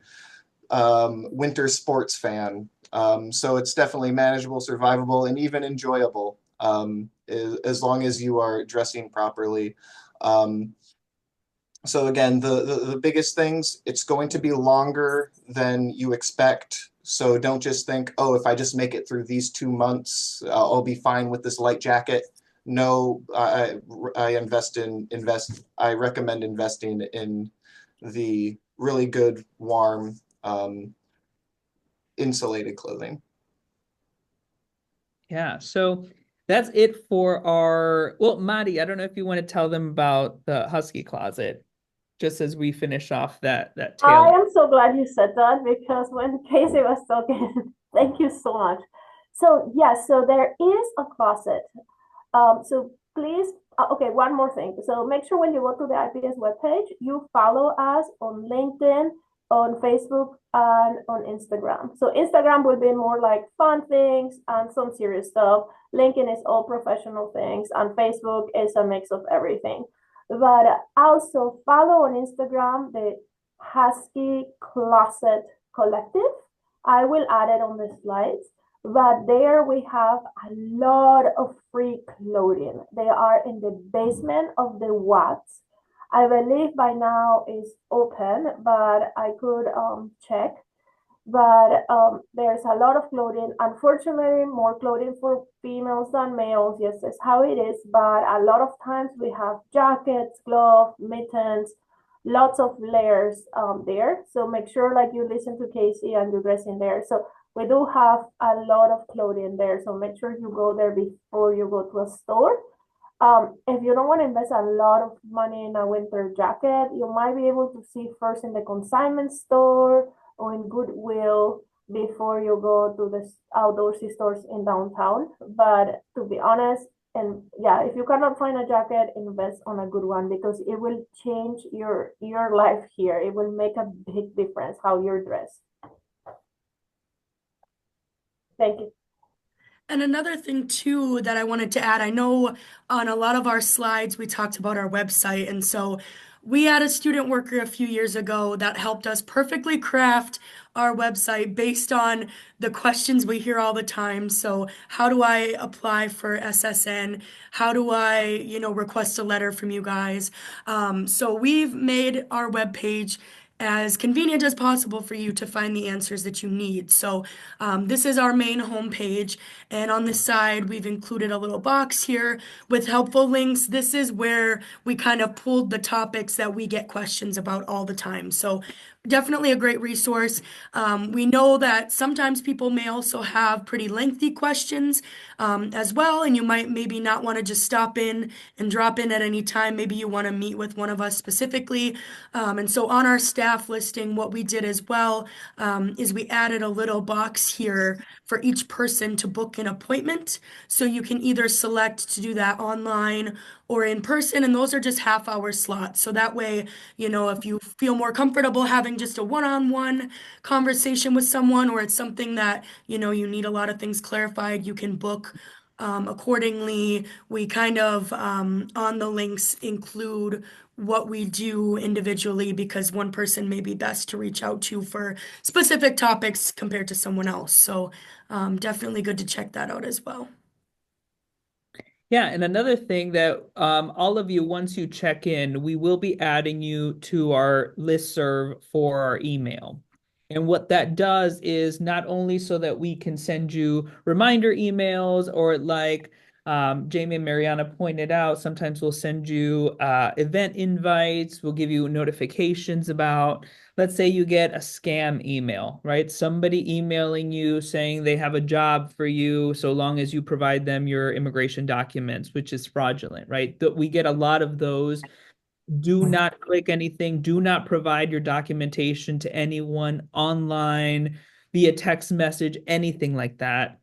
winter sports fan. So it's definitely manageable, survivable, and even enjoyable as long as you are dressing properly. Um, so again, the biggest things, it's going to be longer than you expect. So don't just think, oh, if I just make it through these 2 months, I'll be fine with this light jacket. No, I recommend investing in the really good, warm, insulated clothing. Yeah, so that's it for our, well, Madi, I don't know if you want to tell them about the Husky Closet, just as we finish off that I tail. am so glad you said that because when Casey was talking, thank you so much. So yes, so there is a closet. So please, okay, one more thing. So make sure when you go to the IPS webpage, you follow us on LinkedIn, on Facebook, and on Instagram. So Instagram will be more like fun things and some serious stuff. LinkedIn is all professional things, and Facebook is a mix of everything. But also follow on Instagram the Husky Closet Collective. I will add it on the slides. But there we have a lot of free clothing. They are in the basement of the Watts. I believe by now is open, but I could check. But there's a lot of clothing. Unfortunately, more clothing for females than males. Yes, that's how it is. But a lot of times we have jackets, gloves, mittens, lots of layers there. So make sure like you listen to Casey and you dress in there. So we do have a lot of clothing there. So make sure you go there before you go to a store. If you don't want to invest a lot of money in a winter jacket, you might be able to see first in the consignment store or in Goodwill before you go to the outdoorsy stores in downtown. But to be honest, and yeah, if you cannot find a jacket, invest on a good one because it will change your life here. It will make a big difference how you're dressed. Thank you. And another thing too that I wanted to add, I know on a lot of our slides we talked about our website, and so we had a student worker a few years ago that helped us perfectly craft our website based on the questions we hear all the time. So how do I apply for SSN? How do I, request a letter from you guys? So we've made our webpage as convenient as possible for you to find the answers that you need. So this is our main homepage, and on this side we've included a little box here with helpful links. This is where we kind of pulled the topics that we get questions about all the time. So definitely a great resource. We know that sometimes people may also have pretty lengthy questions as well, and you might maybe not want to just stop in and drop in at any time. Maybe you want to meet with one of us specifically. And so on our staff listing, what we did as well is we added a little box here for each person to book an appointment. So you can either select to do that online or in person, and those are just half-hour slots. So that way, if you feel more comfortable having just a one-on-one conversation with someone, or it's something that, you need a lot of things clarified, you can book accordingly. We kind of, on the links, include what we do individually because one person may be best to reach out to for specific topics compared to someone else. So definitely good to check that out as well. Yeah, and another thing that all of you, once you check in, we will be adding you to our listserv for our email. And what that does is not only so that we can send you reminder emails or like Jamie and Mariana pointed out, sometimes we'll send you event invites, we'll give you notifications about, let's say you get a scam email, right? Somebody emailing you saying they have a job for you so long as you provide them your immigration documents, which is fraudulent, right? We get a lot of those. Do not click anything. Do not provide your documentation to anyone online, via text message, anything like that.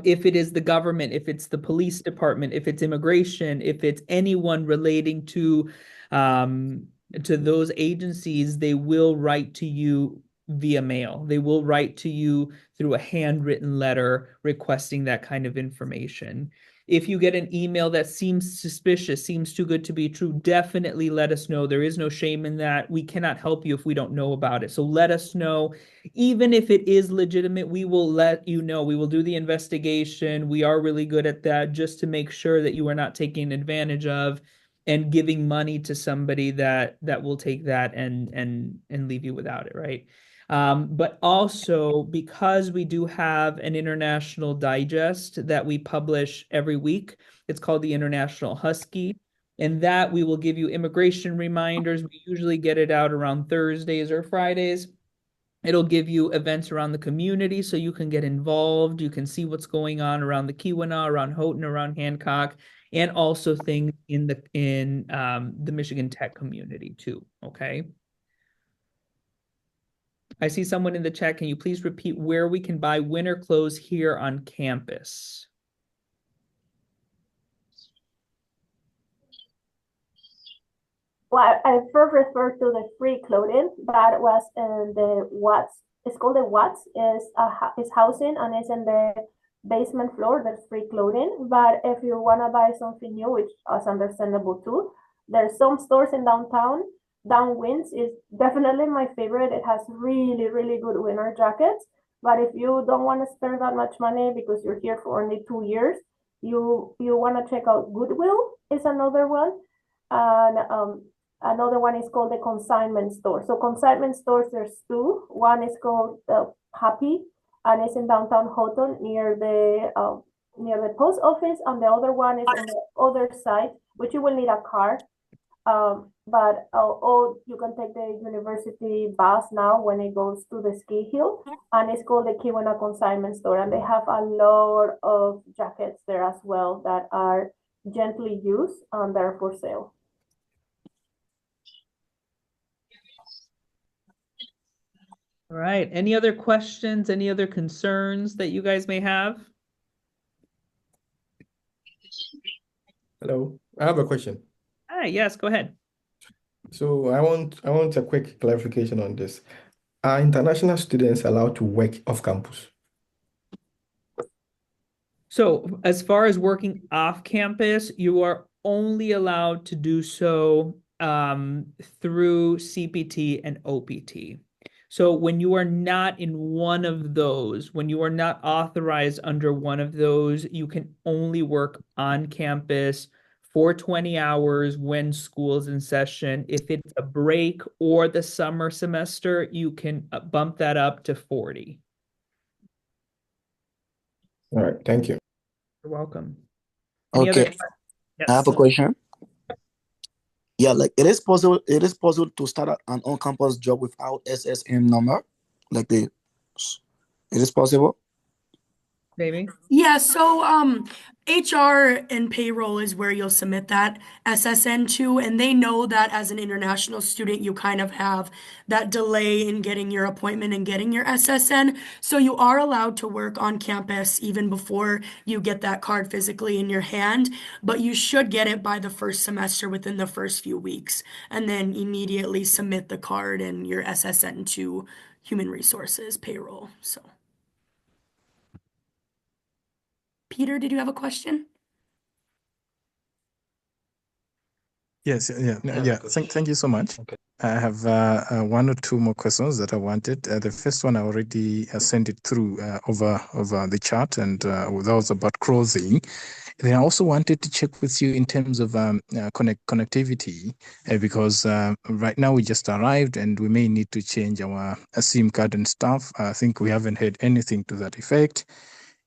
If it is the government, if it's the police department, if it's immigration, if it's anyone relating to those agencies, they will write to you via mail. They will write to you through a handwritten letter requesting that kind of information. If you get an email that seems suspicious, seems too good to be true, definitely let us know. There is no shame in that. We cannot help you if we don't know about it. So let us know. Even if it is legitimate, we will let you know. We will do the investigation. We are really good at that, just to make sure that you are not taking advantage of and giving money to somebody that will take that and leave you without it, right? But also, because we do have an international digest that we publish every week, it's called the International Husky. And that we will give you immigration reminders. We usually get it out around Thursdays or Fridays. It'll give you events around the community so you can get involved. You can see what's going on around the Keweenaw, around Houghton, around Hancock, and also things in the Michigan Tech community too. Okay. I see someone in the chat. Can you please repeat where we can buy winter clothes here on campus? Well, I first referred to the free clothing that was in the Watts. It's called the Watts. Is housing and it's in the basement floor. There's free clothing. But if you wanna buy something new, which is understandable too, there's some stores in downtown. Downwinds is definitely my favorite. It has really, really good winter jackets. But if you don't want to spend that much money because you're here for only 2 years, you want to check out Goodwill is another one. And another one is called the consignment store. So consignment stores, there's two. One is called Happy, and it's in downtown Houghton near the post office, and the other one is on the other side, which you will need a car. But you can take the university bus now when it goes to the ski hill, and it's called the Keweenaw Consignment Store, and they have a lot of jackets there as well that are gently used and they're for sale. All right. Any other questions? Any other concerns that you guys may have? Hello, I have a question. Hi, yes, go ahead. So I want a quick clarification on this. Are international students allowed to work off campus? So as far as working off campus, you are only allowed to do so through CPT and OPT. So when you are not in one of those, when you are not authorized under one of those, you can only work on campus for 20 hours when school's in session. If it's a break or the summer semester, you can bump that up to 40. All right, thank you. You're welcome. Any Okay, other? I have a question. Yeah, like it is possible to start an on-campus job without SSN number. It is possible. Maybe. Yeah, so HR and payroll is where you'll submit that SSN to, and they know that as an international student, you kind of have that delay in getting your appointment and getting your SSN. So you are allowed to work on campus even before you get that card physically in your hand, but you should get it by the first semester within the first few weeks, and then immediately submit the card and your SSN to human resources, payroll. So. Peter, did you have a question? Yes, yeah. Thank you so much. Okay. I have one or two more questions that I wanted. The first one I already sent it through over the chat, and that was about crossing. Then I also wanted to check with you in terms of connectivity, because right now we just arrived and we may need to change our SIM card and stuff. I think we haven't heard anything to that effect.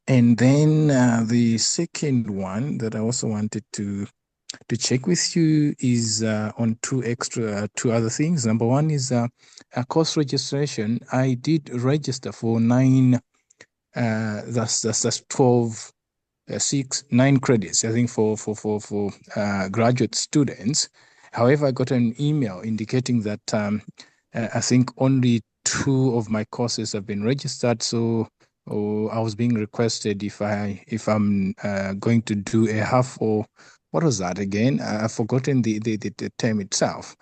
And then the second one that I also wanted to check with you is on two other things. Number one is a course registration. I did register for 9, that's 12, 9 credits, I think, for graduate students. However, I got an email indicating that I think only 2 of my courses have been registered. So I was being requested if I'm going to do a half, or what was that again? I've forgotten the term itself.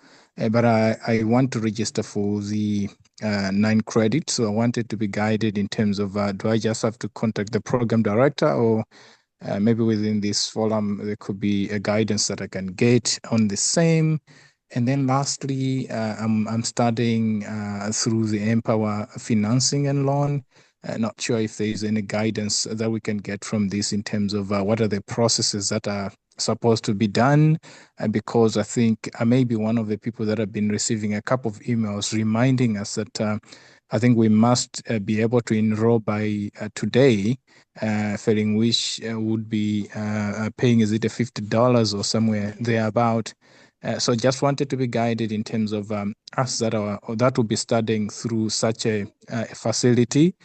But I want to register for the 9 credits. So I wanted to be guided in terms of do I just have to contact the program director, or maybe within this forum there could be a guidance that I can get on the same. And then lastly, I'm studying through the Empower Financing and Loan. Not sure if there is any guidance that we can get from this in terms of what are the processes that are supposed to be done, because I think I may be one of the people that have been receiving a couple of emails reminding us that I think we must be able to enroll by today, failing which would be paying, is it a $50 or somewhere thereabout. So just wanted to be guided in terms of us that will be studying through such a facility.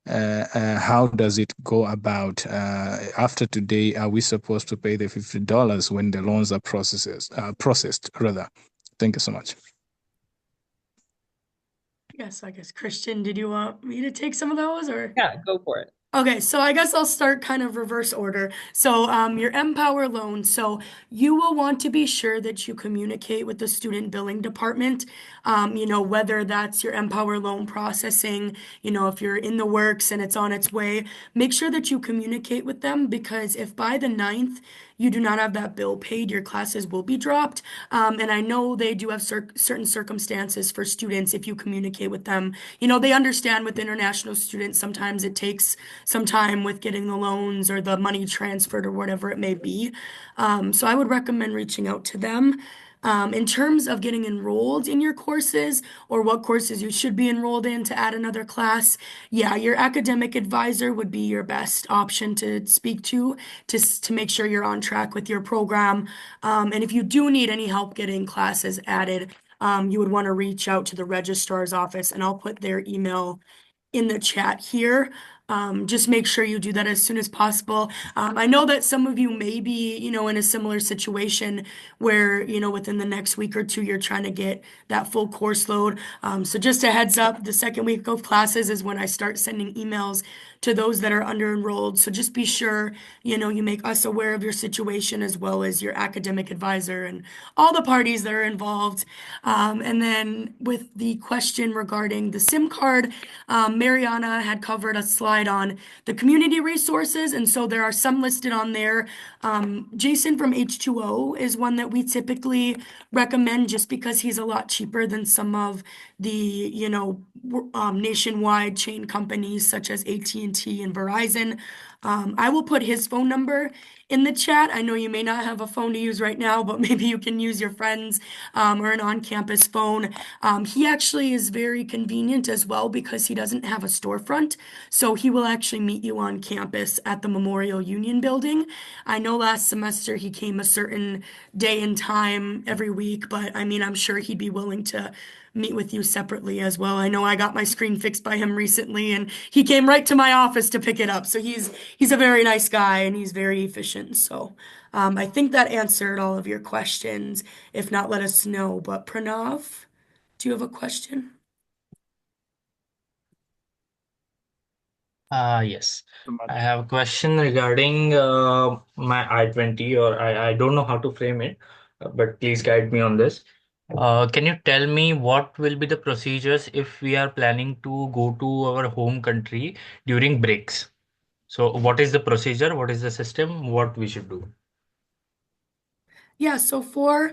How does it go about? After today, are we supposed to pay the $50 when the loans are processed rather? Thank you so much. Yes, I guess, Christian, did you want me to take some of those, or? Yeah, go for it. Okay, so I guess I'll start kind of reverse order. So, your Empower loan. So you will want to be sure that you communicate with the student billing department. Whether that's your Empower loan processing, if you're in the works and it's on its way, make sure that you communicate with them, because if by the 9th you do not have that bill paid, your classes will be dropped. And I know they do have certain circumstances for students if you communicate with them. They understand with international students, sometimes it takes some time with getting the loans or the money transferred or whatever it may be. So I would recommend reaching out to them. In terms of getting enrolled in your courses or what courses you should be enrolled in to add another class, yeah, your academic advisor would be your best option to speak to make sure you're on track with your program. And if you do need any help getting classes added, you would want to reach out to the registrar's office, and I'll put their email in the chat here. Just make sure you do that as soon as possible. I know that some of you may be, in a similar situation where, within the next week or two, you're trying to get that full course load. So just a heads up, the second week of classes is when I start sending emails to those that are under enrolled. So just be sure, you make us aware of your situation as well as your academic advisor and all the parties that are involved. And then with the question regarding the SIM card, Mariana had covered a slide on the community resources, and so there are some listed on there. Jason from H2O is one that we typically recommend just because he's a lot cheaper than some of the, nationwide chain companies such as AT&T and Verizon. I will put his phone number in the chat. I know you may not have a phone to use right now, but maybe you can use your friend's or an on-campus phone. He actually is very convenient as well because he doesn't have a storefront. So he will actually meet you on campus at the Memorial Union Building. I know last semester he came a certain day and time every week, but I mean, I'm sure he'd be willing to meet with you separately as well. I know I got my screen fixed by him recently, and he came right to my office to pick it up. So he's a very nice guy and he's very efficient. So I think that answered all of your questions. If not, let us know. But Pranav, do you have a question? Yes. I have a question regarding my I-20, or I don't know how to frame it, but please guide me on this. Can you tell me what will be the procedures if we are planning to go to our home country during breaks? So what is the procedure? What is the system? What we should do? Yeah, so for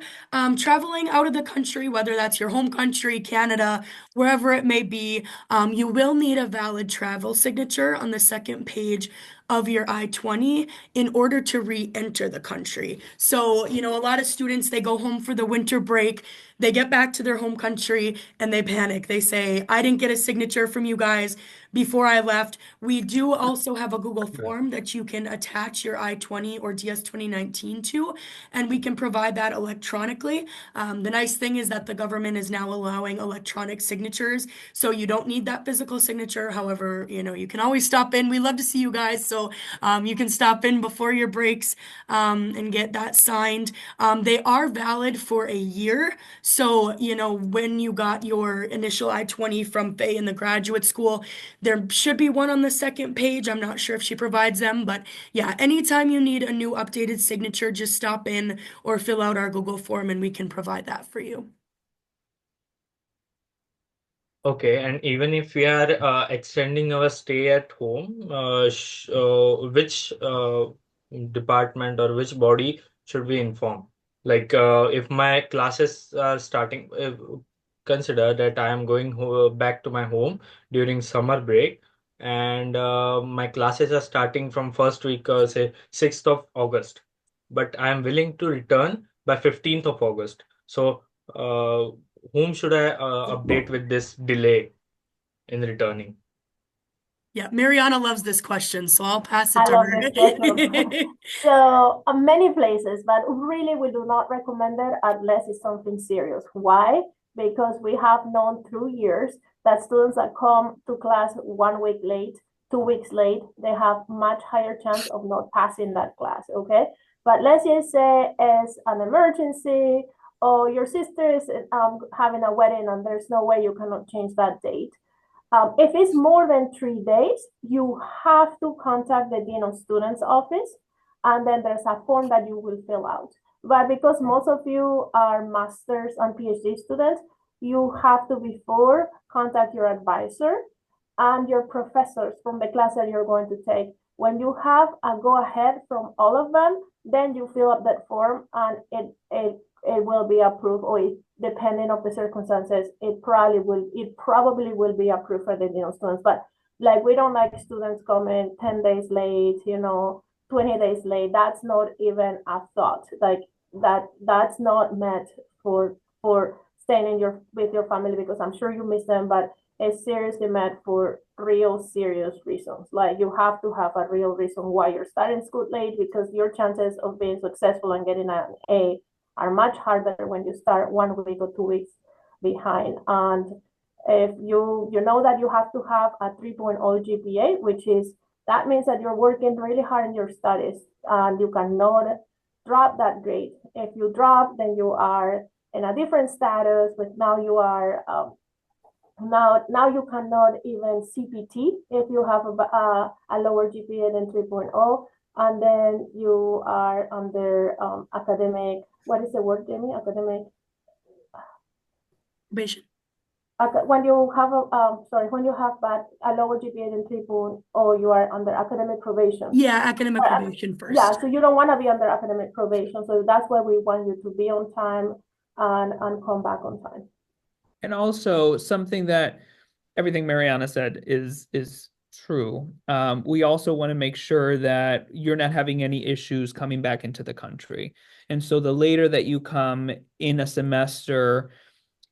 traveling out of the country, whether that's your home country, Canada, wherever it may be, you will need a valid travel signature on the second page of your I-20 in order to re-enter the country. So, a lot of students, they go home for the winter break, they get back to their home country and they panic. They say, I didn't get a signature from you guys before I left. We do also have a Google form that you can attach your I-20 or DS 2019 to, and we can provide that electronically. The nice thing is that the government is now allowing electronic signatures, so you don't need that physical signature. However, you can always stop in. We love to see you guys, so you can stop in before your breaks and get that signed. They are valid for a year. So, when you got your initial I-20 from Faye in the graduate school, there should be one on the second page. I'm not sure if she provides them, but yeah, anytime you need a new updated signature, just stop in or fill out our Google form and we can provide that for you. Okay, and even if we are extending our stay at home, which department or which body should we inform? Like, if my classes are starting, consider that I am going back to my home during summer break, and my classes are starting from first week, say 6th of August, but I am willing to return by 15th of August. So, whom should I update with this delay in returning? Yeah, Mariana loves this question, so I'll pass it I to love her. this question. So many places, but really we do not recommend it unless it's something serious. Why? Because we have known through years that students that come to class 1 week late, 2 weeks late, they have much higher chance of not passing that class, okay? But let's just say it's an emergency or your sister is having a wedding and there's no way you cannot change that date. If it's more than 3 days, you have to contact the Dean of Students office, and then there's a form that you will fill out. But because most of you are master's and PhD students, you have to before contact your advisor and your professors from the class that you're going to take. When you have a go-ahead from all of them, then you fill up that form and it will be approved, or depending on the circumstances, it probably will be approved for the Dean of Students. But like, we don't like students coming 10 days late, 20 days late. That's not even a thought. Like that's not meant for staying with your family, because I'm sure you miss them, but it's seriously meant for real serious reasons. Like, you have to have a real reason why you're starting school late, because your chances of being successful and getting an A are much harder when you start 1 week or 2 weeks behind. And if you know that you have to have a 3.0 GPA, that means that you're working really hard in your studies and you cannot drop that grade. If you drop, then you are in a different status, but now you are now you cannot even CPT if you have a lower GPA than 3.0, and then you are under academic, what is the word, Jamie? Academic Probation. When you have a lower GPA than 3.0, you are under academic probation. Yeah, academic probation first. Yeah, so you don't want to be under academic probation. So that's why we want you to be on time and come back on time. And also, something that everything Mariana said is true. We also want to make sure that you're not having any issues coming back into the country. And so the later that you come in a semester,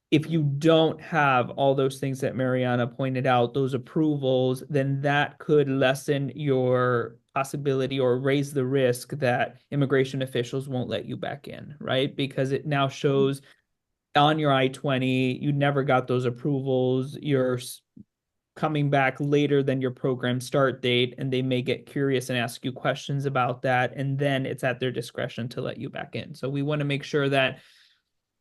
if you don't have all those things that Mariana pointed out, those approvals, then that could lessen your possibility or raise the risk that immigration officials won't let you back in, right? Because it now shows on your I-20, you never got those approvals, you're coming back later than your program start date, and they may get curious and ask you questions about that, and then it's at their discretion to let you back in. So we want to make sure that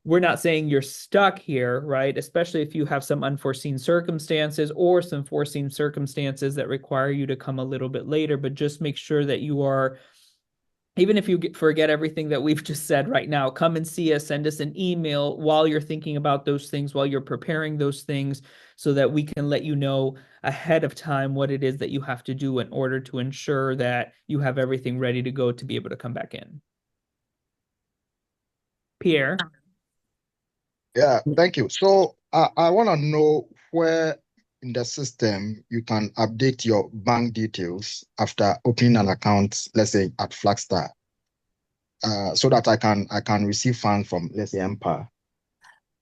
we're not saying you're stuck here, right? Especially if you have some unforeseen circumstances or some foreseen circumstances that require you to come a little bit later, but just make sure that you are, even if you forget everything that we've just said right now, come and see us, send us an email while you're thinking about those things, while you're preparing those things, so that we can let you know ahead of time what it is that you have to do in order to ensure that you have everything ready to go to be able to come back in. Pierre? Yeah, thank you. So I want to know where in the system you can update your bank details after opening an account, let's say at Flagstar, so that I can receive funds from, let's say, Empire.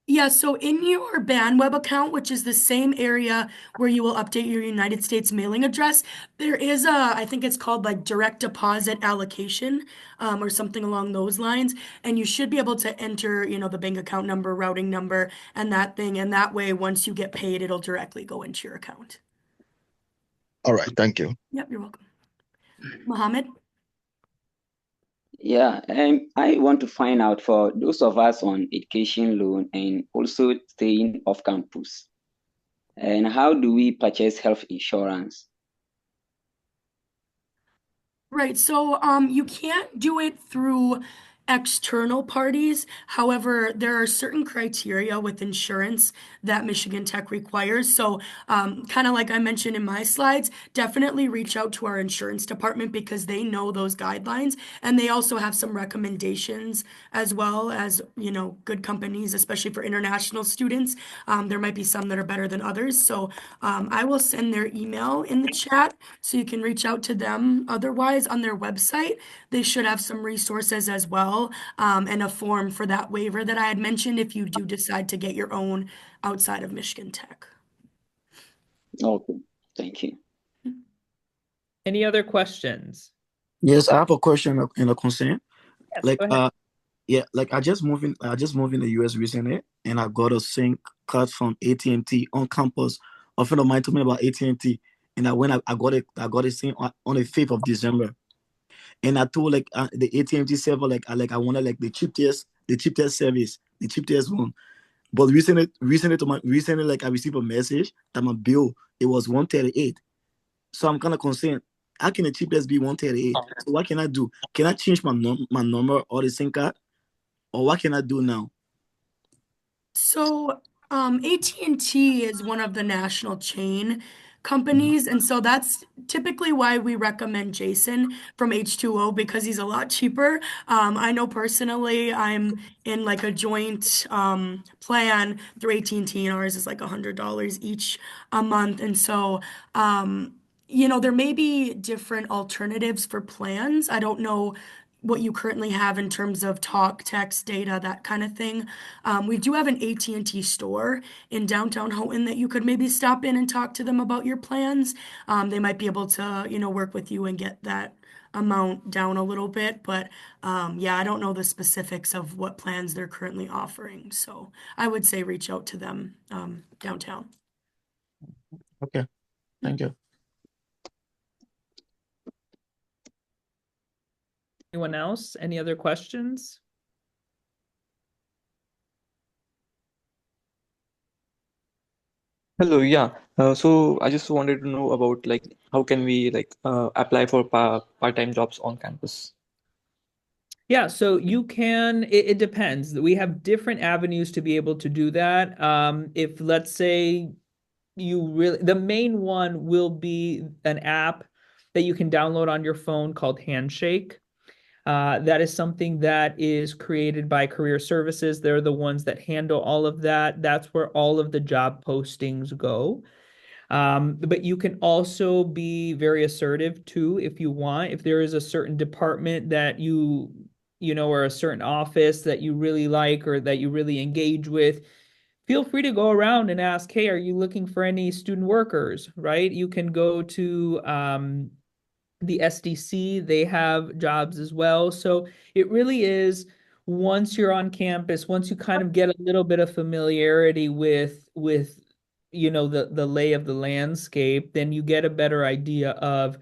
Yeah, so in your BandWeb account, which is the same area where you will update your United States mailing address, there is I think it's called like direct deposit allocation, or something along those lines. And you should be able to enter, the bank account number, routing number, and that thing. And that way, once you get paid, it'll directly go into your account. All right, thank you. Yep, you're welcome. Mohammed? Yeah, and I want to find out for those of us on education loan and also staying off campus. And how do we purchase health insurance? Right, so you can't do it through external parties. However, there are certain criteria with insurance that Michigan Tech requires. So, kind of like I mentioned in my slides, definitely reach out to our insurance department because they know those guidelines and they also have some recommendations as well as, good companies, especially for international students. There might be some that are better than others. So, I will send their email in the chat so you can reach out to them. Otherwise, on their website, they should have some resources as well, and a form for that waiver that I had mentioned if you do decide to get your own outside of Michigan Tech. Okay, thank you. Any other questions? Yes, I have a question and a concern. Yes, Like, go ahead. yeah, like I just moved in the US recently, and I got a SIM card from AT&T on campus. A friend of mine told me about AT&T, and I got a SIM on the 5th of December. And I told like the AT&T server I wanted like the cheapest service, the cheapest one. But recently like I received a message that my bill it was 138. So I'm kind of concerned. How can the cheapest be 138? So what can I do? Can I change my number or the SIM card? Or what can I do now? So, AT&T is one of the national chain companies, and so that's typically why we recommend Jason from H2O because he's a lot cheaper. I know personally I'm in like a joint plan through AT&T, and ours is like $100 each a month. And so, there may be different alternatives for plans. I don't know what you currently have in terms of talk, text, data, that kind of thing. We do have an AT&T store in downtown Houghton that you could maybe stop in and talk to them about your plans. They might be able to, work with you and get that amount down a little bit. But yeah, I don't know the specifics of what plans they're currently offering. So I would say reach out to them downtown. Okay, thank you. Anyone else? Any other questions? Hello, yeah. So I just wanted to know about like how can we apply for part-time jobs on campus? Yeah, so you can, it depends. We have different avenues to be able to do that. If let's say the main one will be an app that you can download on your phone called Handshake. That is something that is created by Career Services. They're the ones that handle all of that. That's where all of the job postings go. But you can also be very assertive too if you want. If there is a certain department that or a certain office that you really like or that you really engage with, feel free to go around and ask, hey, are you looking for any student workers, right? You can go to the SDC, they have jobs as well. So it really is once you're on campus, once you kind of get a little bit of familiarity with the lay of the landscape, then you get a better idea of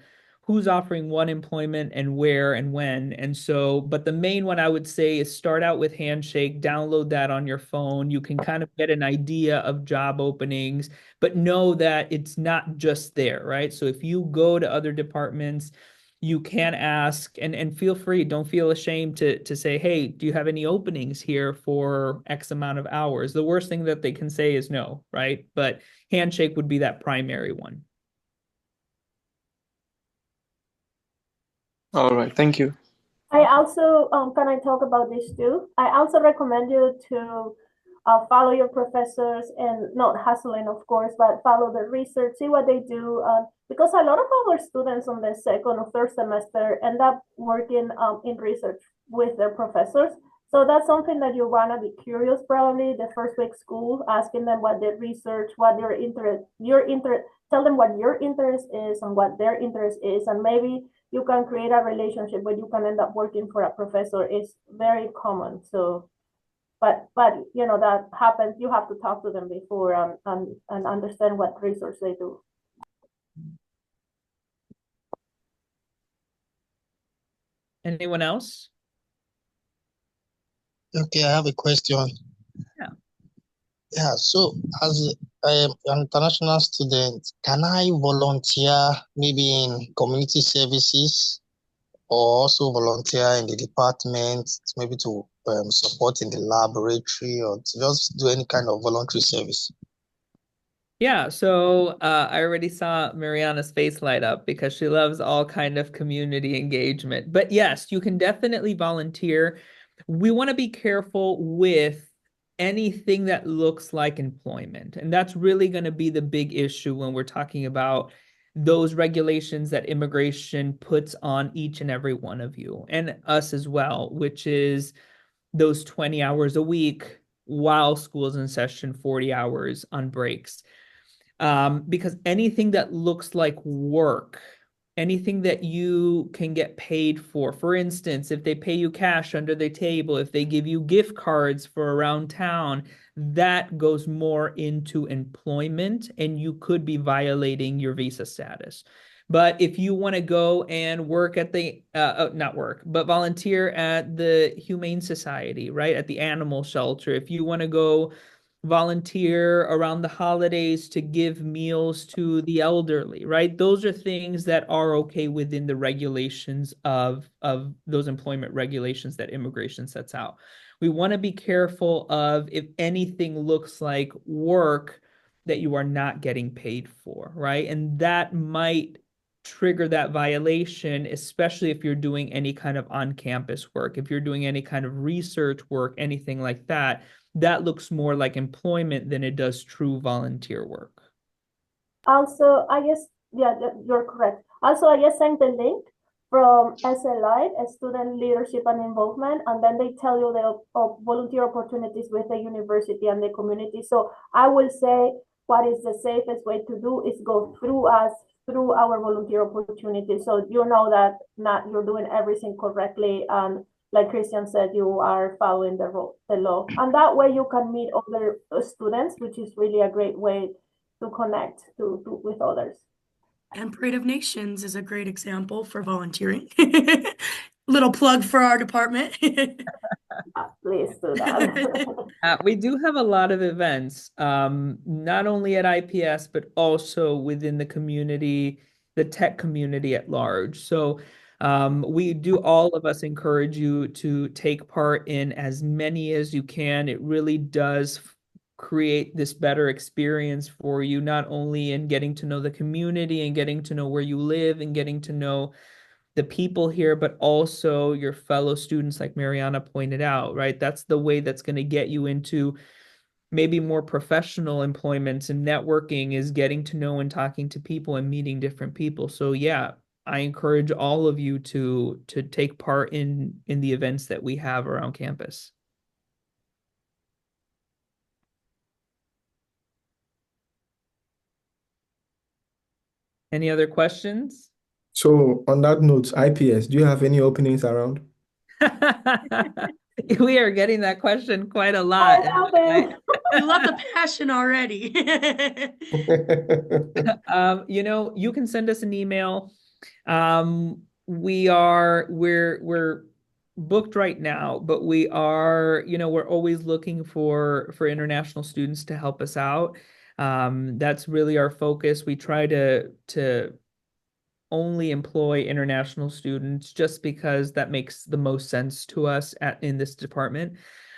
who's offering what employment and where and when. And so, but the main one I would say is start out with Handshake, download that on your phone. You can kind of get an idea of job openings, but know that it's not just there, right? So if you go to other departments, you can ask and feel free, don't feel ashamed to say, hey, do you have any openings here for X amount of hours? The worst thing that they can say is no, right? But Handshake would be that primary one. All right, thank you. I also, can I talk about this too? I also recommend you to follow your professors and not hustling, of course, but follow the research, see what they do. Because a lot of our students on the second or third semester end up working in research with their professors. So that's something that you wanna be curious probably the first week school, asking them what their research, what their interest, tell them what your interest is and what their interest is, and maybe you can create a relationship where you can end up working for a professor. It's very common. So, but you know that happens. You have to talk to them before and understand what research they do. Anyone else? Okay, I have a question. Yeah. Yeah, so as an international student, can I volunteer maybe in community services or also volunteer in the department, maybe to support in the laboratory or to just do any kind of voluntary service? Yeah, so I already saw Mariana's face light up because she loves all kind of community engagement. But yes, you can definitely volunteer. We want to be careful with anything that looks like employment. And that's really going to be the big issue when we're talking about those regulations that immigration puts on each and every one of you and us as well, which is those 20 hours a week while school's in session, 40 hours on breaks. Because anything that looks like work, anything that you can get paid for instance, if they pay you cash under the table, if they give you gift cards for around town, that goes more into employment and you could be violating your visa status. But if you want to go and work at the, not work, but volunteer at the Humane Society, right? At the animal shelter, if you want to go volunteer around the holidays to give meals to the elderly, right? Those are things that are okay within the regulations of those employment regulations that immigration sets out. We want to be careful of if anything looks like work that you are not getting paid for, right? And that might trigger that violation, especially if you're doing any kind of on-campus work, if you're doing any kind of research work, anything like that. That looks more like employment than it does true volunteer work. Also, I guess, yeah, you're correct. Also, I just sent the link from SLI, Student Leadership and Involvement, and then they tell you the volunteer opportunities with the university and the community. So I will say what is the safest way to do is go through us, through our volunteer opportunities. So you know that not you're doing everything correctly, and like Christian said, you are following the law. And that way you can meet other students, which is really a great way to connect with others. And Parade of Nations is a great example for volunteering. Little plug for our department. Please do that. We do have a lot of events, not only at IPS, but also within the community, the tech community at large. So we do, all of us encourage you to take part in as many as you can. It really does create this better experience for you, not only in getting to know the community and getting to know where you live and getting to know the people here, but also your fellow students, like Mariana pointed out, right? That's the way that's going to get you into maybe more professional employments, and networking is getting to know and talking to people and meeting different people. So yeah, I encourage all of you to take part in the events that we have around campus. Any other questions? So on that note, IPS, do you have any openings around? We are getting that question quite a lot. I love the passion already. You know, you can send us an email. We're booked right now, but we are, you know, we're always looking for international students to help us out. That's really our focus. We try to only employ international students just because that makes the most sense to us in this department.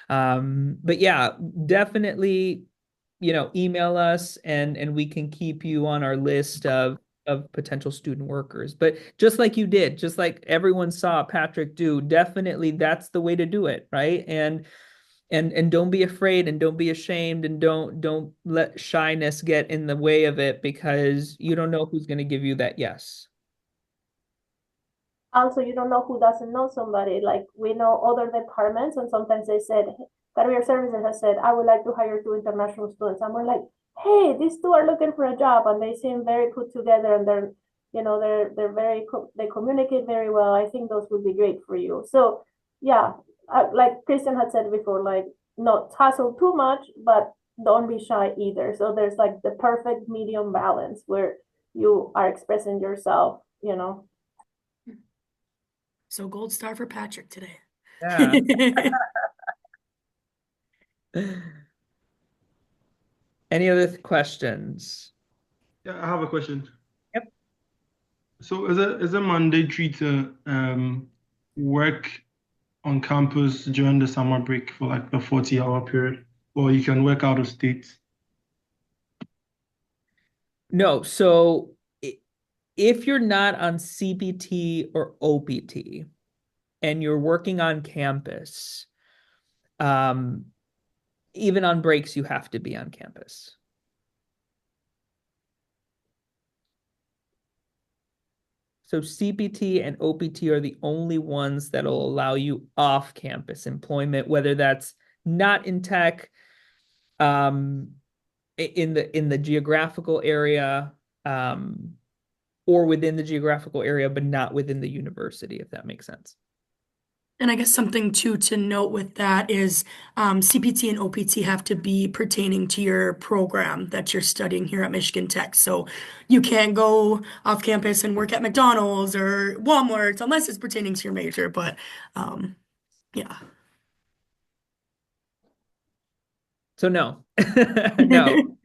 But yeah, definitely, you know, email us and we can keep you on our list of potential student workers. But just like you did, just like everyone saw Patrick do, definitely that's the way to do it, right? And don't be afraid and don't be ashamed and don't let shyness get in the way of it, because you don't know who's going to give you that yes. also you don't know who doesn't know somebody. Like we know other departments, and sometimes they said, Career Services has said, I would like to hire 2 international students. And we're like, hey, these 2 are looking for a job, and they seem very put together, and they're, you know, they're very they communicate very well. I think those would be great for you. So yeah, like Christian had said before, like not hustle too much, but don't be shy either. So there's like the perfect medium balance where you are expressing yourself, you know. So gold star for Patrick today. Yeah. Any other questions? Yeah, I have a question. Yep. So is it mandatory to work on campus during the summer break for like the 40-hour period, or you can work out of state? No, so if you're not on CPT or OPT and you're working on campus, even on breaks, you have to be on campus. So CPT and OPT are the only ones that'll allow you off-campus employment, whether that's not in tech, in the geographical area, or within the geographical area, but not within the university, if that makes sense. And I guess something too to note with that is CPT and OPT have to be pertaining to your program that you're studying here at Michigan Tech. So you can't go off campus and work at McDonald's or Walmart unless it's pertaining to your major. But yeah. So no, no.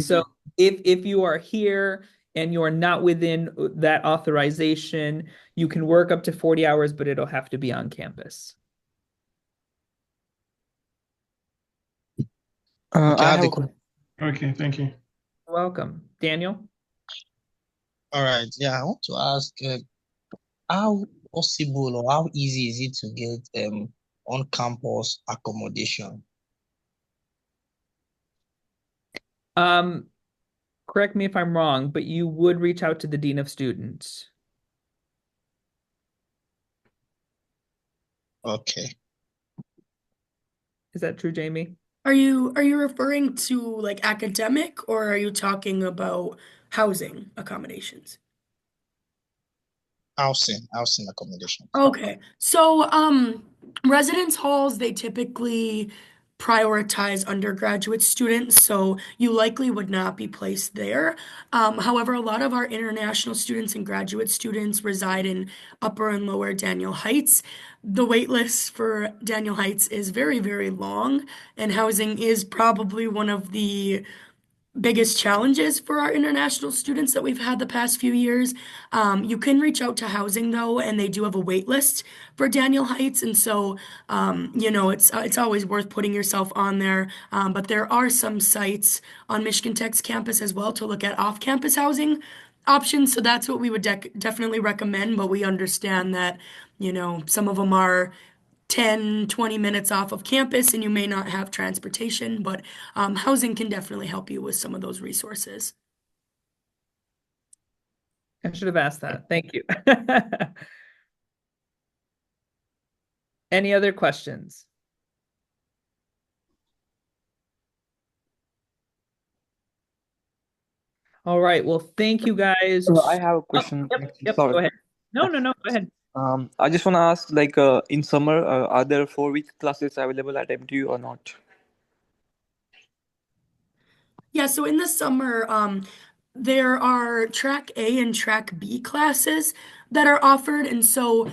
So if you are here and you are not within that authorization, you can work up to 40 hours, but it'll have to be on campus. Okay, thank you. You're welcome. Daniel? All right. Yeah, I want to ask how possible or how easy is it to get on-campus accommodation? Correct me if I'm wrong, but you would reach out to the Dean of Students. Okay. Is that true, Jamie? Are you referring to like academic, or are you talking about housing accommodations? Housing accommodation. Okay. So residence halls, they typically prioritize undergraduate students, so you likely would not be placed there. However, a lot of our international students and graduate students reside in Upper and Lower Daniel Heights. The wait list for Daniel Heights is very, very long, and housing is probably one of the biggest challenges for our international students that we've had the past few years. You can reach out to housing though, and they do have a wait list for Daniel Heights, and so you know, it's always worth putting yourself on there. But there are some sites on Michigan Tech's campus as well to look at off-campus housing options. So that's what we would definitely recommend. But we understand that, you know, some of them are 10-20 minutes off of campus and you may not have transportation, but housing can definitely help you with some of those resources. I should have asked that. Thank you. Any other questions? All right. Well, thank you guys. I have a question. Yep, Sorry. go ahead. No, go ahead. I just want to ask, like, in summer, are there 4-week classes available at MTU or not? Yeah, so in the summer, there are Track A and Track B classes that are offered. And so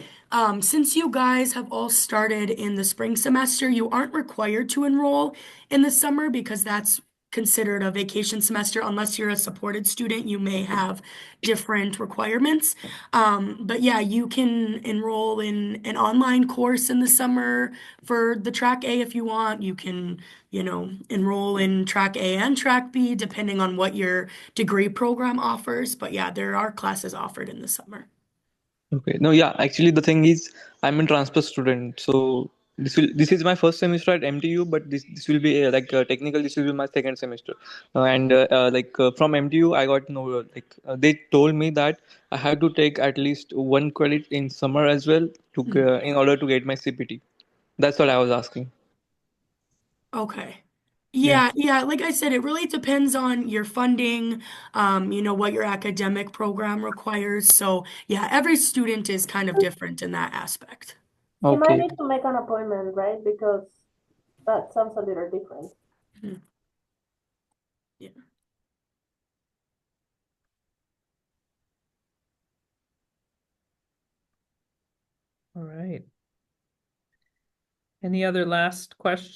since you guys have all started in the spring semester, you aren't required to enroll in the summer because that's considered a vacation semester. Unless you're a supported student, you may have different requirements. But yeah, you can enroll in an online course in the summer for the Track A if you want. You can, you know, enroll in Track A and Track B depending on what your degree program offers. But yeah, there are classes offered in the summer. Okay. No, yeah, actually the thing is I'm a transfer student, so this is my first semester at MTU, but this will be technical. This will be my second semester, from MTU I got no they told me that I have to take at least one credit in summer as well to in order to get my CPT. That's what I was asking. Okay. Yeah. Yeah, like I said, it really depends on your funding, what your academic program requires. So, yeah, every student is kind of different in that aspect. You might Okay. need to make an appointment, right? Because that sounds a little different. Mhm. Yeah. All right. Any other last questions?